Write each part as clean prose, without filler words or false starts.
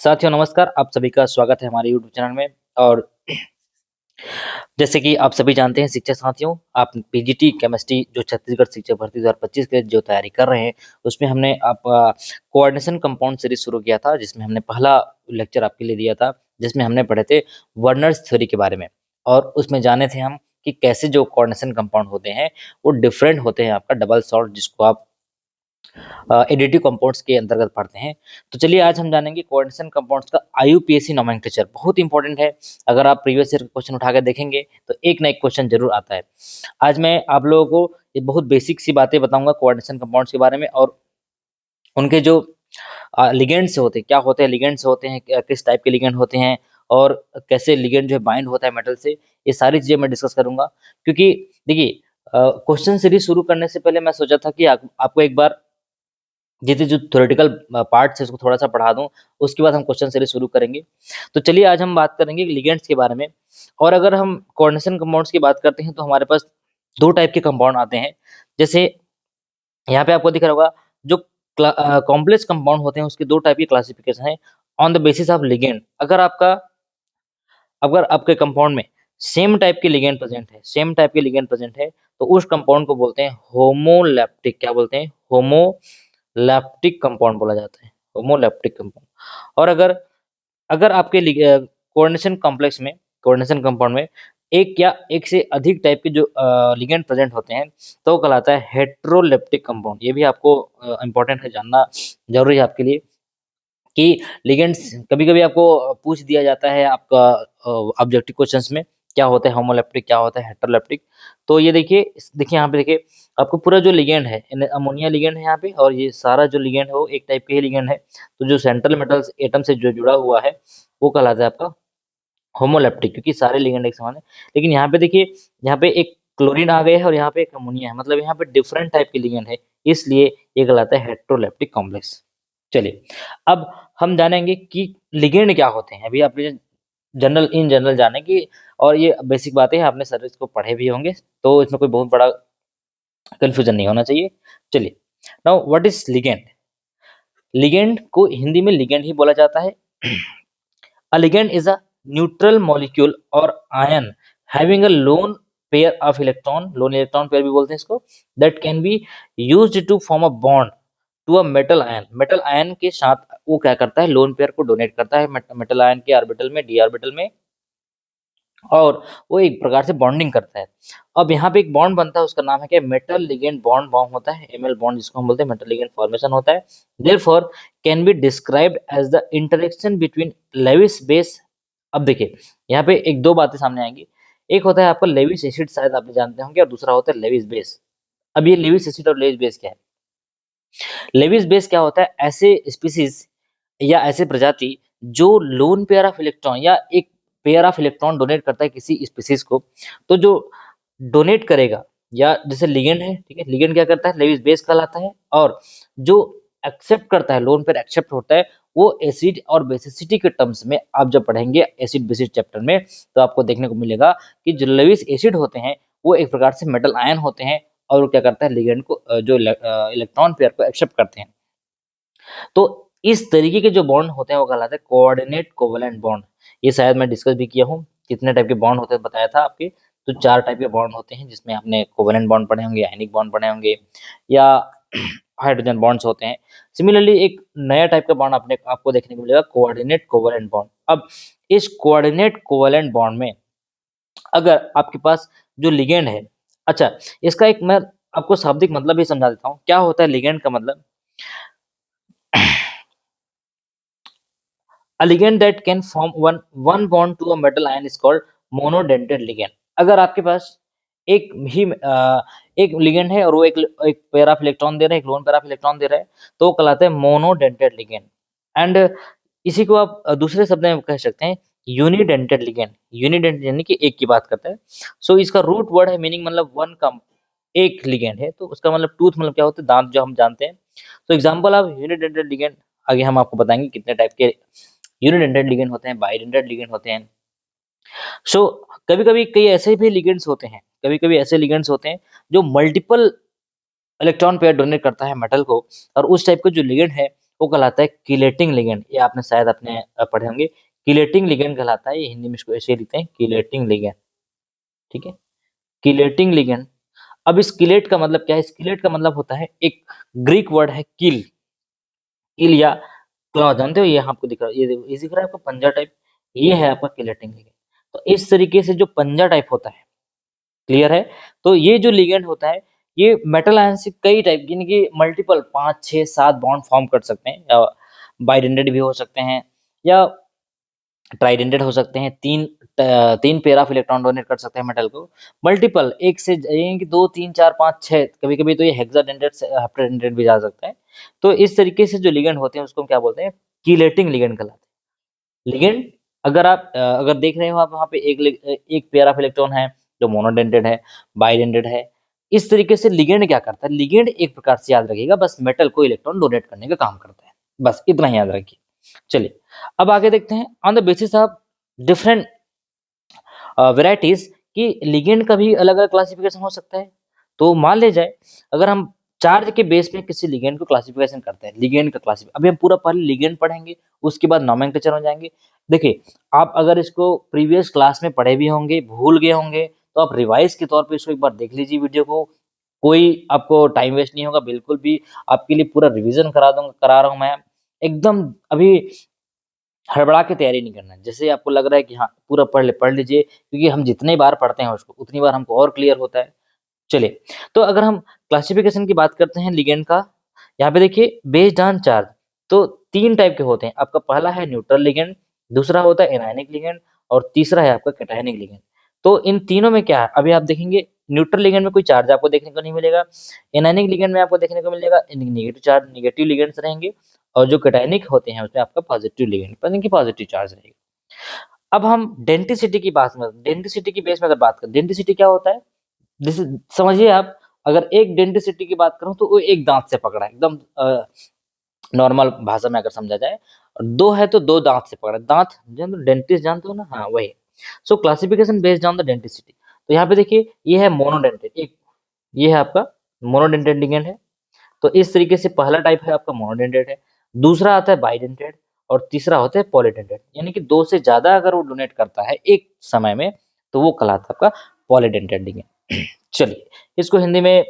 साथियों नमस्कार, आप सभी का स्वागत है हमारे यूट्यूब चैनल में। और जैसे कि आप सभी जानते हैं शिक्षक साथियों, आप पीजीटी केमिस्ट्री जो छत्तीसगढ़ शिक्षक भर्ती 2025 के लिए जो तैयारी कर रहे हैं, उसमें हमने कोऑर्डिनेशन कंपाउंड सीरीज शुरू किया था, जिसमें हमने पहला लेक्चर आपके लिए दिया था, जिसमें हमने पढ़े थे वर्नर्स थ्योरी के बारे में। और उसमें जाने थे हम कि कैसे जो कोऑर्डिनेशन कंपाउंड होते हैं, वो डिफरेंट होते हैं आपका डबल सॉल्ट, जिसको आप एडिटिव कंपाउंड्स के अंतर्गत पढ़ते हैं। तो चलिए आज हम जानेंगे कोऑर्डिनेशन कंपाउंड्स का आईयूपीएसी नोमेनक्लेचर, बहुत इंपॉर्टेंट है। अगर आप प्रीवियस ईयर क्वेश्चन उठा के देखेंगे तो एक ना एक क्वेश्चन जरूर आता है। आज मैं आप लोगों को ये बहुत बेसिक सी बातें बताऊंगा कोऑर्डिनेशन कंपाउंड्स के बारे में, और उनके जो लिगेंड्स होते हैं, क्या होते हैं लिगेंड्स होते हैं, किस टाइप के लिगेंड होते हैं, और कैसे लिगेंड जो है बाइंड होता है मेटल से, ये सारी चीजें मैं डिस्कस करूंगा। क्योंकि देखिए, क्वेश्चन सीरीज शुरू करने से पहले मैं सोचा था कि आपको एक बार जितने जो थ्योरेटिकल पार्ट्स है उसको थोड़ा-सा पढ़ा दूँ, उसके बाद हम क्वेश्चन सीरीज शुरू करेंगे। तो चलिए आज हम बात करेंगे लिगेंड्स के बारे में। और अगर हम कोऑर्डिनेशन कंपाउंड्स की बात करते हैं तो हमारे पास 2 टाइप के कंपाउंड आते हैं। जैसे यहाँ पे आपको दिख रहा होगा, जो कॉम्प्लेक्स कंपाउंड होते हैं उसके 2 टाइप की क्लासिफिकेशन है on the basis of ligand. अगर आपके कंपाउंड में सेम टाइप के लिगेंड प्रेजेंट है, तो उस कंपाउंड को बोलते हैं होमोलैप्टिक। क्या बोलते हैं? होमोलैप्टिक कंपाउंड बोला जाता है, होमोलैप्टिक कंपाउंड। और अगर अगर आपके कोऑर्डिनेशन कंपाउंड में एक या एक से अधिक टाइप के जो लिगेंड प्रेजेंट होते हैं, तो वो कहलाता है हेटेरोलेप्टिक कंपाउंड। ये भी आपको इम्पोर्टेंट है, जानना जरूरी है आपके लिए कि लिगेंड्स कभी-कभी आपको पूछ दिया जाता है आपका ऑब्जेक्टिव क्वेश्चंस में, क्या होता है होमोलैप्टिक, क्या होता है हेटेरोलैप्टिक। तो ये देखिए यहाँ पे देखिए, आपको पूरा जो लिगेंड है, अमोनिया लिगेंड है यहाँ पे, और ये सारा जो लिगेंड है वो एक टाइप के ही लिगेंड है। तो जो सेंट्रल मेटल्स एटम से जो जुड़ा हुआ है, वो कहलाता है आपका होमोलैप्टिक, क्योंकि सारे लिगेंड एक समान है। लेकिन यहाँ पे देखिए, यहाँ पे एक क्लोरीन आ गया है और यहाँ पे एक अमोनिया है, मतलब यहाँ पे डिफरेंट टाइप के लिगेंड है, इसलिए ये कहलाता है हेटेरोलैप्टिक कॉम्प्लेक्स। चलिए, अब हम जानेंगे कि लिगेंड क्या होते हैं। अभी आपने इन जनरल जाने की, और ये बेसिक बातें हैं, आपने सर इसको पढ़े भी होंगे, तो इसमें कोई बहुत बड़ा कन्फ्यूजन नहीं होना चाहिए। चलिए, now what is ligand? Ligand को हिंदी में लिगेंड ही बोला जाता है। A ligand is a neutral molecule or ion having a lone pair of lone electron pair भी बोलते हैं इसको, that can be used to form a bond to a metal ion। Metal ion के साथ वो क्या करता है, लोन पेयर को डोनेट करता है मेटल आयन के ऑर्बिटल में, डी ऑर्बिटल में, और वो एक प्रकार से बॉन्डिंग करता है। अब यहाँ पे एक बॉन्ड बनता है, उसका नाम है क्या, मेटल लिगेंड बॉन्ड बॉन्ड होता है, एमएल बॉन्ड जिसको हम बोलते हैं, मेटल लिगेंड फॉर्मेशन होता है। Therefore can be described as the interaction between Lewis base. अब देखिए, यहाँ पे एक दो बातें सामने आएंगी। एक होता है आपका लेविस एसिड, शायद आप जानते होंगे, और दूसरा होता है लेविस बेस। अब ये लेविस एसिड और लेविस बेस क्या है? लेविस बेस क्या होता है, ऐसे स्पीसीज या ऐसे प्रजाति जो लोन पेयर ऑफ इलेक्ट्रॉन या एक पेयर ऑफ इलेक्ट्रॉन डोनेट करता है किसी स्पीसीज को, तो जो डोनेट करेगा, या जैसे लिगेंड है, ठीक है, लिगेंड क्या करता है, लेविस बेस कहलाता है। और जो एक्सेप्ट करता है, लोन पेयर एक्सेप्ट होता है, वो एसिड और बेसिसिटी के टर्म्स में आप जब पढ़ेंगे एसिड बेसिस चैप्टर में, तो आपको देखने को मिलेगा कि जो लेविस एसिड होते हैं वो एक प्रकार से मेटल आयन होते हैं, और वो क्या करता है, लिगेंड को जो इलेक्ट्रॉन पेयर को एक्सेप्ट करते हैं। तो इस तरीके के जो बॉन्ड होते हैं वो कहलाते हैं कोऑर्डिनेट कोवेलेंट बॉन्ड। ये शायद मैं डिस्कस भी किया हूँ, कितने टाइप के बॉन्ड होते हैं बताया था आपके। तो 4 टाइप के बॉन्ड होते हैं, जिसमें आपने कोवेलेंट बॉन्ड पढ़े होंगे, आयनिक बॉन्ड पढ़े होंगे, या हाइड्रोजन बॉन्ड्स होते हैं। सिमिलरली एक नया टाइप का बॉन्ड आपको देखने को मिलेगा, कोऑर्डिनेट कोवेलेंट बॉन्ड। अब इस कोऑर्डिनेट कोवेलेंट बॉन्ड में अगर आपके पास जो लिगेंड है, अच्छा, इसका एक मैं आपको शाब्दिक मतलब भी समझा देता हूँ, क्या होता है लिगेंड का मतलब। A ligand that can form one bond to a metal ion is called monodentate ligand। अगर आपके पास एक ही एक लिगेंड है और वो एक पेयर ऑफ इलेक्ट्रॉन दे रहा है, एक लोन पेयर ऑफ इलेक्ट्रॉन दे रहा है, तो वो कहलाता है मोनोडेंटेट लिगेंड। एंड इसी को आप दूसरे शब्द में कह सकते हैं यूनिडेंटेट लिगेंड। यूनिडेंटेट यानी कि एक की बात करता है। सो इसका रूट वर्ड है, मीनिंग मतलब वन का एक लिगेंड है, तो उसका मतलब टूथ मतलब क्या होता है, दांत, जो हम जानते हैं। तो एग्जांपल ऑफ यूनिडेंटेट लिगेंड आगे हम आपको बताएंगे कितने टाइप के यूनिडेंटेड लिगेंड होते हैं, बाइडेंटेड लिगेंड होते हैं। सो कभी-कभी कई ऐसे भी लिगेंड्स होते हैं, कभी-कभी ऐसे लिगेंड्स होते हैं जो मल्टीपल इलेक्ट्रॉन पेयर डोनेट करता है मेटल को, और उस टाइप का जो लिगेंड है वो कहलाता है किलेटिंग लिगेंड। ये आपने शायद अपने पढ़े होंगे, किलेटिंग लिगेंड कहलाता है। ये हिंदी में इसको ऐसे लिखते हैं, किलेटिंग लिगेंड, ठीक है, किलेटिंग लिगेंड। अब इस किलेट का मतलब क्या है? इस किलेट का मतलब होता है, एक ग्रीक वर्ड है किल, किल या क्लॉ, जानते हो? ये आपको दिख रहा है, ये दिख रहा है आपको पंजा टाइप, ये है आपका किलेटिंग लिगेंड। तो इस तरीके से जो पंजा टाइप होता है, क्लियर है? तो ये जो लिगेंड होता है, ये मेटल आयन से कई टाइप, यानी कि मल्टीपल 5, 6, 7 बॉन्ड फॉर्म कर सकते हैं, या बाइडेंटेड भी हो सकते हैं, या ट्राइडेंटेड हो सकते हैं। 3 पेयर ऑफ इलेक्ट्रॉन डोनेट कर सकते हैं मेटल को। मल्टीपल, एक से यानी कि 2, 3, 4, 5, 6, कभी-कभी तो ये हेक्साडेंटेड से हेप्टाडेंटेड भी जा सकता है। तो इस तरीके से जो लिगेंड होते हैं उसको हम क्या बोलते हैं? कीलेटिंग लिगेंड कहलाते हैं। लिगेंड, अगर आप अगर देख रहे हो आप वहाँ पे एक पेयर ऑफ इलेक्ट्रॉन है जो मोनोडेंटेड है, बाइडेंटेड है। इस तरीके से लिगेंड क्या करता है? लिगेंड एक प्रकार से याद रखिएगा, बस मेटल को इलेक्ट्रॉन डोनेट करने का काम करता है। बस इतना ही याद रखिए। चलिए, अब आगे देखते हैं, on the basis of different varieties कि लिगेंड का भी अलग-अलग क्लासिफिकेशन हो सकता है। तो मान ले जाए, अगर हम चार्ज के बेस पे किसी लिगेंड को क्लासिफिकेशन करते हैं, लिगेंड का अभी हम पूरा पहले लिगेंड पढ़ेंगे, उसके बाद नोमेनक्लेचर में जाएँगे। देखिए, आप अगर इसको प्रीवियस क्लास में पढ़े भी होंगे, भूल गए होंगे, तो आप रिवाइज़ के तौर पे इसको एक बार देख लीजिए वीडियो को। कोई आपको टाइम वेस्ट नहीं होगा, बिल्कुल भी आपके लिए पूरा रिवीजन करा रहा हूँ मैं। एकदम अभी हड़बड़ा के तैयारी नहीं करना है। जैसे आपको लग रहा है कि हाँ, पूरा पढ़ लीजिए, क्योंकि हम जितनी बार पढ़ते हैं उसको, उतनी बार हमको और क्लियर होता है। चलिए, तो अगर हम क्लासिफिकेशन की बात करते हैं लिगेंड का, यहाँ पे देखिए बेस्ड ऑन चार्ज, तो 3 टाइप के होते हैं। आपका पहला है न्यूट्रल लिगेंड, दूसरा होता है एनायनिक लिगेंड, और तीसरा है आपका कैटायनिक लिगेंड। तो इन तीनों में क्या है, अभी आप देखेंगे न्यूट्रल लिगेंड में कोई चार्ज आपको देखने को नहीं मिलेगा। एनायनिक लिगेंड में आपको देखने को मिलेगा नेगेटिव चार्ज, नेगेटिव लिगेंड्स रहेंगे, और जो कैटायनिक होते हैं उसमें आपका पॉजिटिव लिगेंड, यानी कि पॉजिटिव चार्ज रहेगा। अब हम डेंसिटी की बात में, डेंसिटी की बेस में अगर बात करें, डेंसिटी क्या होता है? जैसे समझिए आप, अगर एक डेंसिटी की बात करूँ तो वो एक दाँत से पकड़ा है, एकदम नॉर्मल भाषा में अगर समझा जाए, और 2 है तो 2 दाँत से पकड़ा है। दाँत डेंटिस्ट जानते हो ना? हाँ, वही। सो classification based on the density. तो यहाँ पे देखिए, ये है मोनोडेंटेड, एक ये है आपका मोनोडेंटेड लिगेंड है। तो इस तरीके से पहला टाइप है आपका मोनोडेंटेड है, दूसरा आता है बाइडेंटेड, और तीसरा होता है पॉलीडेंटेड, यानी कि 2 से ज़्यादा अगर वो डोनेट करता है एक समय में, तो वो कहलाता है आपका पॉलीडेंटेड लिगेंड। चलिए, इसको हिंदी में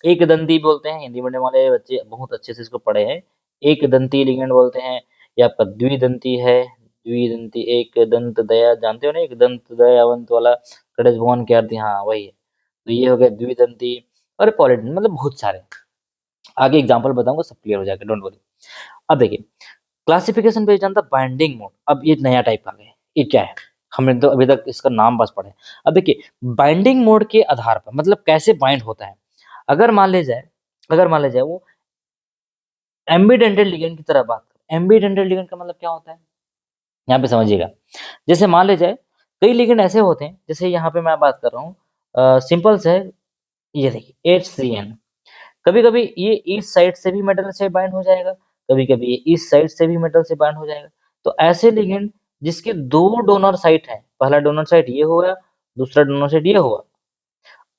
एक दंती बोलते हैं, हिंदी मीडियम वाले बच्चे बहुत अच्छे से इसको पढ़े हैं। एक दंती लिगेंड बोलते हैं, ये आपका द्विदंती है, द्विदंती, एक दंत दया, जानते हो ना, एक दंत दयावंत वाला गणेश भगवान की आरती, हाँ वही है। तो ये हो गया द्विदंती, और पॉलीडेंट, मतलब बहुत सारे। आगे एग्जांपल बताऊंगा, सब क्लियर हो जाएगा, डोंट वरी। अब देखिए, classification based on the binding mode. अब ये नया टाइप आ गया, ये क्या है? हमने तो अभी तक इसका नाम बस पढ़े। अब देखिए, बाइंडिंग मोड के आधार पर, मतलब कैसे बाइंड होता है। अगर मान ले जाए, वो एम्बीडेंटेड लिगेंड की तरह बात करें, एम्बीडेंटेड लिगेंड का मतलब क्या होता है, यहाँ पे समझिएगा। जैसे मान ले जाए, कई लिगेंड ऐसे होते हैं, जैसे यहाँ पे मैं बात कर रहा हूँ, सिंपल से, ये देखिए HCN, कभी-कभी ये इस साइड से भी मेटल से बाइंड हो जाएगा, कभी-कभी ये इस साइड से भी मेटल से बाइंड हो जाएगा। तो ऐसे लिगेंड जिसके 2 डोनर साइट हैं, पहला डोनर साइट ये हुआ, दूसरा डोनर साइट ये हुआ,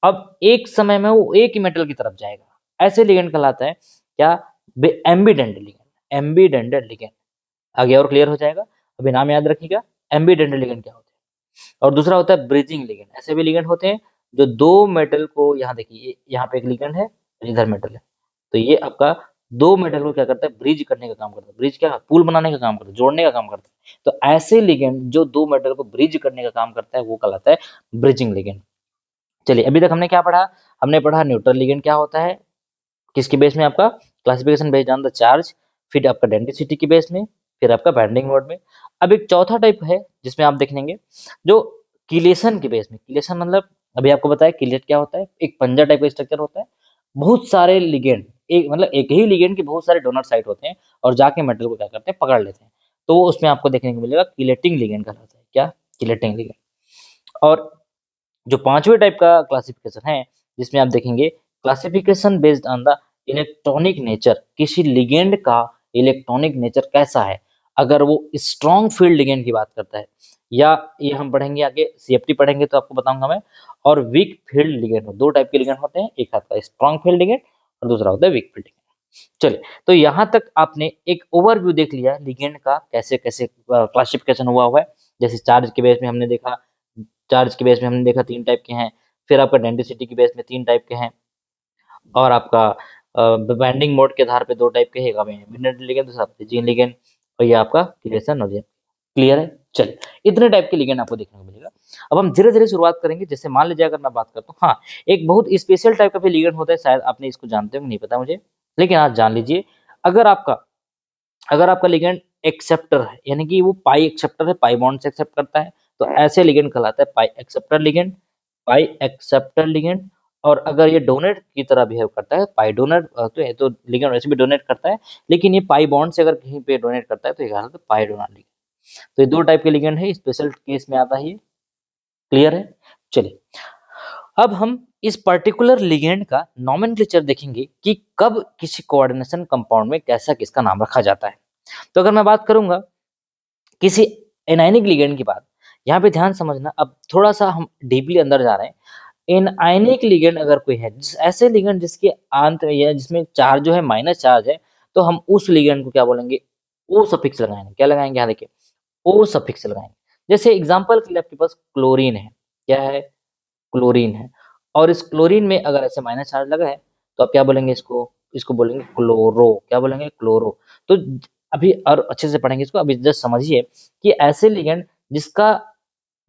अब एक समय में वो एक ही मेटल की तरफ जाएगा। ऐसे लिगेंड कहलाता है क्या? एम्बीडेंटेड लिगेंड, एम्बीडेंटेड लिगेंड। आगे और क्लियर हो जाएगा, अभी नाम याद रखिएगा, एम्बीडेंटेड लिगेंड क्या होता है। और दूसरा होता है ब्रिजिंग लिगेंड। ऐसे भी लिगेंड होते हैं जो 2 मेटल को, यहाँ देखिए, यहाँ पे एक लिगेंड है, इधर मेटल है, तो ये आपका 2 मेटल को क्या करता है? ब्रिज करने का काम करता है। ब्रिज क्या? पुल बनाने का काम करता है, जोड़ने का काम करता है। तो ऐसे लिगेंड जो 2 मेटल को ब्रिज करने का काम करता है, वो कहलाता है ब्रिजिंग लिगेंड। चलिए, अभी तक हमने क्या पढ़ा? हमने पढ़ा न्यूट्रल लिगेंड क्या होता है, किसके बेस में? आपका classification based on the charge, फिर आपका डेंसिटी के बेस में, फिर आपका बाइंडिंग मोड में। अब एक चौथा टाइप है जिसमें आप देख लेंगे, जो किलेशन के बेस में। किलेशन मतलब अभी आपको बताया, किलेट क्या होता है, एक पंजा टाइप का स्ट्रक्चर होता है। बहुत सारे लिगेंड, एक मतलब एक ही लिगेंड के बहुत सारे डोनर साइट होते हैं, और जाके मेटल को क्या करते हैं? पकड़ लेते हैं। तो वो उसमें आपको देखने को मिलेगा किलेटिंग लिगेंड कहलाता है। क्या? Chelating ligand. और जो 5वें टाइप का क्लासिफिकेशन है, जिसमें आप देखेंगे classification based on the electronic nature, किसी लिगेंड का इलेक्ट्रॉनिक नेचर कैसा है। अगर वो स्ट्रॉन्ग फील्ड लिगेंड की बात करता है, या ये हम पढ़ेंगे आगे, CFT पढ़ेंगे तो आपको बताऊंगा मैं। और वीक फील्ड लिगेंड, 2 टाइप के लिगेंड होते हैं, एक आता है स्ट्रॉन्ग फील्ड लिगेंड, और दूसरा होता है वीक फील्ड लिगेंड। चलिए, तो यहाँ तक आपने एक ओवरव्यू देख लिया लिगेंड का कैसे-कैसे क्लासिफिकेशन हुआ है। जैसे चार्ज के बेस में हमने देखा, 3 टाइप के हैं, फिर आपका डेंसिटी के बेस में 3 टाइप के हैं और आपका बाइंडिंग मोड के आधार पे 2 टाइप के हैं, एक अमीनो लिगेंड, दूसरा प्रोटीन लिगेंड और ये आपका क्लीवेशन हो गया। क्लियर है? चलिए, इतने टाइप के लिगेंड आपको देखने को मिलेगा। अब हम धीरे-धीरे शुरुआत करेंगे, जैसे मान लीजिए अगर मैं बात करता हूँ हाँ, एक बहुत स्पेशल टाइप का भी लिगेंड होता है, शायद आपने इसको जानते होंगे, नहीं पता मुझे, लेकिन आप जान लीजिए, अगर आपका अगर आपका लिगेंड एक्सेप्टर है, यानी कि वो पाई एक्सेप्टर है, पाई बॉन्ड से एक्सेप्ट करता है, तो ऐसे लिगेंड कहलाता है पाई एक्सेप्टर लिगेंड। और अगर ये डोनेट की तरह बिहेव करता है, पाई डोनर तो है, तो लिगेंड वैसे भी डोनेट करता है, लेकिन ये पाई बॉन्ड से अगर कहीं पे डोनेट करता है, तो ये कहलाता है पाई डोनर लिगेंड। तो ये 2 टाइप के लिगेंड है, स्पेशल केस में आता है ये। क्लियर है? चलिए, अब हम इस पर्टिकुलर लिगेंड का नोमेनक्लेचर देखेंगे कि कब किसी कोऑर्डिनेशन कंपाउंड में कैसा किसका नाम रखा जाता है। तो अगर मैं बात करूँगा किसी एनायनिक लिगेंड की बात, यहाँ पे ध्यान समझना, अब थोड़ा-सा हम डीपली अंदर जा रहे हैं। एनायनिक लिगेंड अगर कोई है, ऐसे लिगेंड जिसके अंत में या जिसमें चार्ज जो है माइनस चार्ज है, तो हम उस लिगेंड को क्या बोलेंगे? ओ सफिक्स लगाएँगे। क्या लगाएँगे? यहाँ देखिए, ओ सफिक्स लगाएँगे। जैसे एग्ज़ाम्पल के लिए आपके पास क्लोरीन है। क्या है? क्लोरीन है। और इस क्लोरीन में अगर ऐसे माइनस चार्ज लगा है, तो आप क्या बोलेंगे इसको? इसको बोलेंगे क्लोरो। क्या बोलेंगे? क्लोरो। तो अभी और अच्छे से पढ़ेंगे इसको, अभी जस्ट समझिए कि ऐसे लिगेंड जिसका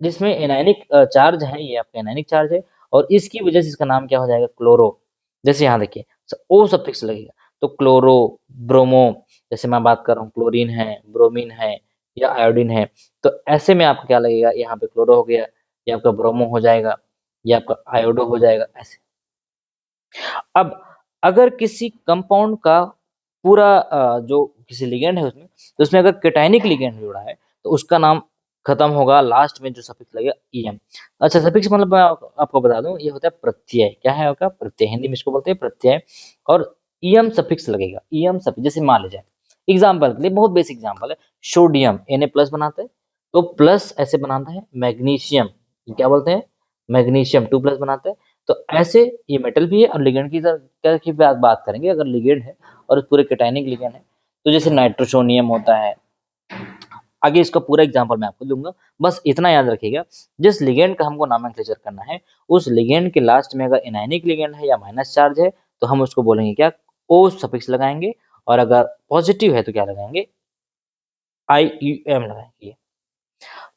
जिसमें एनायनिक चार्ज है, ये आपका एनायनिक चार्ज है और इसकी वजह से इसका नाम क्या हो जाएगा? क्लोरो। जैसे यहाँ देखिए, ओ सफिक्स लगेगा, तो क्लोरो, ब्रोमो, जैसे मैं बात कर रहा हूँ क्लोरीन है, ब्रोमीन है या आयोडीन है, तो ऐसे में आपको क्या लगेगा? यहाँ पे क्लोरो हो गया, ये आपका ब्रोमो हो जाएगा, ये आपका आयोडो हो जाएगा, ऐसे। अब अगर किसी कंपाउंड का पूरा जो किसी लिगेंड है उसमें, तो उसमें अगर कैटायनिक लिगेंड जुड़ा है, तो उसका नाम खत्म होगा लास्ट में जो सफिक्स लगेगा ईएम। अच्छा, सफिक्स मतलब मैं आपको बता दूँ, ये होता है प्रत्यय। क्या है आपका? प्रत्यय। हिंदी में इसको बोलते हैं प्रत्यय। और ईएम सफिक्स लगेगा। ईएम सफिक्स, जैसे मान लीजिए एग्जाम्पल के लिए, बहुत बेसिक एग्जाम्पल है, सोडियम Na प्लस बनाता है, तो प्लस ऐसे बनाता है मैग्नीशियम, क्या बोलते हैं? मैग्नीशियम 2 प्लस बनाता है। तो ऐसे ये मेटल भी है और लिगेंड की तरह की बात करेंगे, अगर लिगेंड है और पूरे कैटायनिक लिगेंड है, तो जैसे नाइट्रोसोनियम होता है। आगे इसका पूरा एग्जांपल मैं आपको दूंगा, बस इतना याद रखिएगा, जिस लिगेंड का हमको नोमेनक्लेचर करना है, उस लिगेंड के लास्ट में अगर एनायनिक लिगेंड है या माइनस चार्ज है, तो हम उसको बोलेंगे क्या? ओ सफिक्स लगाएंगे। और अगर पॉजिटिव है तो क्या लगाएंगे? IUM लगाएंगे।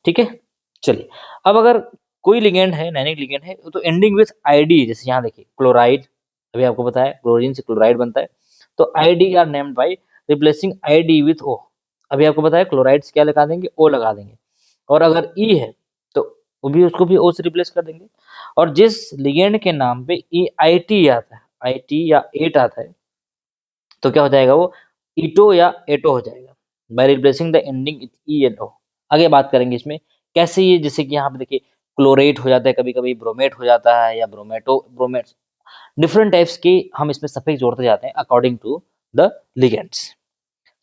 ठीक है? चलिए, अब अगर कोई लिगेंड है, एनायनिक लिगेंड है, तो एंडिंग विथ आईडी, जैसे यहाँ देखिए क्लोराइड, अभी आपको पता है क्लोरीन से क्लोराइड बनता है, तो ide are named by replacing ide with O. अभी आपको पता है क्लोराइड से क्या लगा देंगे? ओ लगा देंगे। और अगर ई है, तो वो भी उसको भी ओ से रिप्लेस कर देंगे। और जिस लिगेंड के नाम पे ई आई टी आता है, आई टी या एट आता है, तो क्या हो जाएगा वो? ईटो या एटो हो जाएगा, by replacing the ending with E and O. आगे बात करेंगे इसमें कैसे, ये जैसे कि यहाँ पे देखिए क्लोरेट हो जाता है, कभी-कभी ब्रोमेट हो जाता है या ब्रोमेट, डिफरेंट टाइप्स की हम इसमें सफिक्स जोड़ते जाते हैं अकॉर्डिंग टू द लिगेंड्स।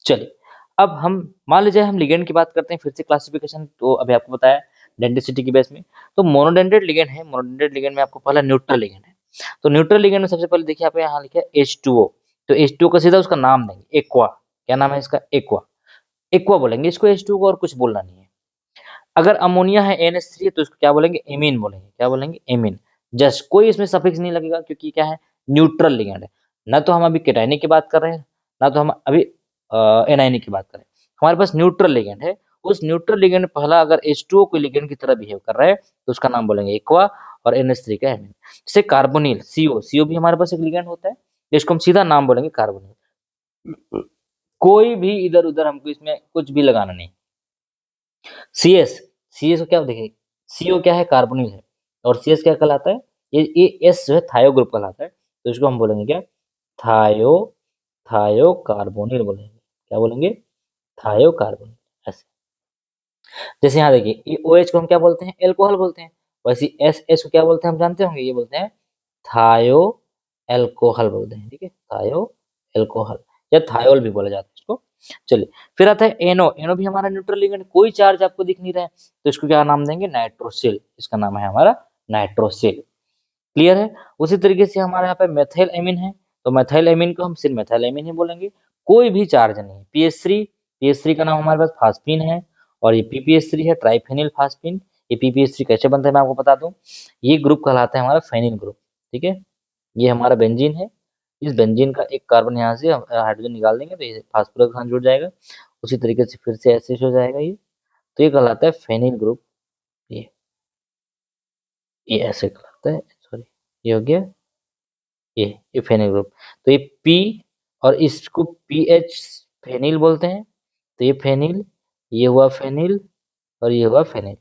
चलिए, अब हम मान लीजिए हम लिगेंड की बात करते हैं फिर से क्लासिफिकेशन, तो अभी आपको बताया डेंसिटी की बेस में, तो मोनोडेंटेड लिगेंड है। मोनोडेंटेड लिगेंड में आपको पहला न्यूट्रल लिगेंड है। तो न्यूट्रल लिगेंड में सबसे पहले देखिए आप यहाँ लिखा है H2O, तो H2O का सीधा उसका नाम देंगे एक्वा। क्या नाम है इसका? एक्वा। एक्वा बोलेंगे इसको, H2O को, और कुछ बोलना नहीं है। अगर अमोनिया है NH3 है, तो इसको क्या बोलेंगे? एमीन बोलेंगे। क्या बोलेंगे? एमीन। जस्ट कोई इसमें सफिक्स नहीं लगेगा, क्योंकि क्या है? न्यूट्रल लिगेंड है। ना तो हम अभी कैटायनिक की बात कर रहे हैं, ना तो हम अभी एनायनिक की बात कर रहे हैं। हमारे पास न्यूट्रल लिगेंड है। उस न्यूट्रल लिगेंड पहला अगर H2O कोई लिगेंड की तरह बिहेव कर रहा है, तो उसका नाम बोलेंगे एक्वा और NH3 का एमीन। जैसे कार्बोनिल CO, CO भी हमारे पास एक लिगेंड होता है, जिसको हम सीधा नाम बोलेंगे कार्बोनिल। कोई भी इधर-उधर हमको इसमें कुछ भी लगाना नहीं। CS, CS को क्या देखिए, CO क्या है? कार्बोनिल है। और CS क्या कहलाता है? ये S जो है थायो ग्रुप कहलाता है, तो इसको हम बोलेंगे क्या? थायो थायो कार्बोनिल बोलेंगे। क्या बोलेंगे? थायो कार्बोनिल, ऐसे। जैसे यहाँ देखिए, ये OH को हम क्या बोलते हैं? अल्कोहल बोलते हैं। वैसे SS को क्या बोलते हैं हम जानते होंगे? ये बोलते हैं थायो अल्कोहल बोलते हैं, ठीक है? थायो अल्कोहल या थायोल भी बोला जाता है इसको। चलिए, फिर आता है NO। NO भी हमारा न्यूट्रल लिगेंड, कोई चार्ज आपको दिख नहीं रहा है, तो इसको क्या नाम देंगे? नाइट्रोसिल। इसका नाम है हमारा नाइट्रोसिल। क्लियर है? उसी तरीके से हमारे यहाँ पे मेथिल एमीन है, तो मेथिलेमीन को हम सिर्फ मेथिलेमीन ही बोलेंगे, कोई भी चार्ज नहीं। पीएच3 का नाम हमारे पास फास्फीन है, और ये पीपीएच3 है, ट्राइफेनिल फास्फीन। ये पीपीएच3 कैसे बनता है मैं आपको बता दूं, ये ग्रुप कहलाता है हमारा फेनिल ग्रुप, ठीक है। ये हमारा बेंजीन है, इस बेंजीन का एक कार्बन यहाँ से हाइड्रोजन निकाल देंगे तो ये फास्फोरस के साथ जुड़ जाएगा, उसी तरीके से फिर से एसिड हो जाएगा ये, तो ये कहलाता है फेनिल ग्रुप। ये ये ऐसे कहलाता है, सॉरी, ये हो गया, ये फेनिल ग्रुप। तो ये पी, और इसको पीएच फेनिल बोलते हैं, तो ये फेनिल, ये हुआ फेनिल, और ये हुआ फेनिल।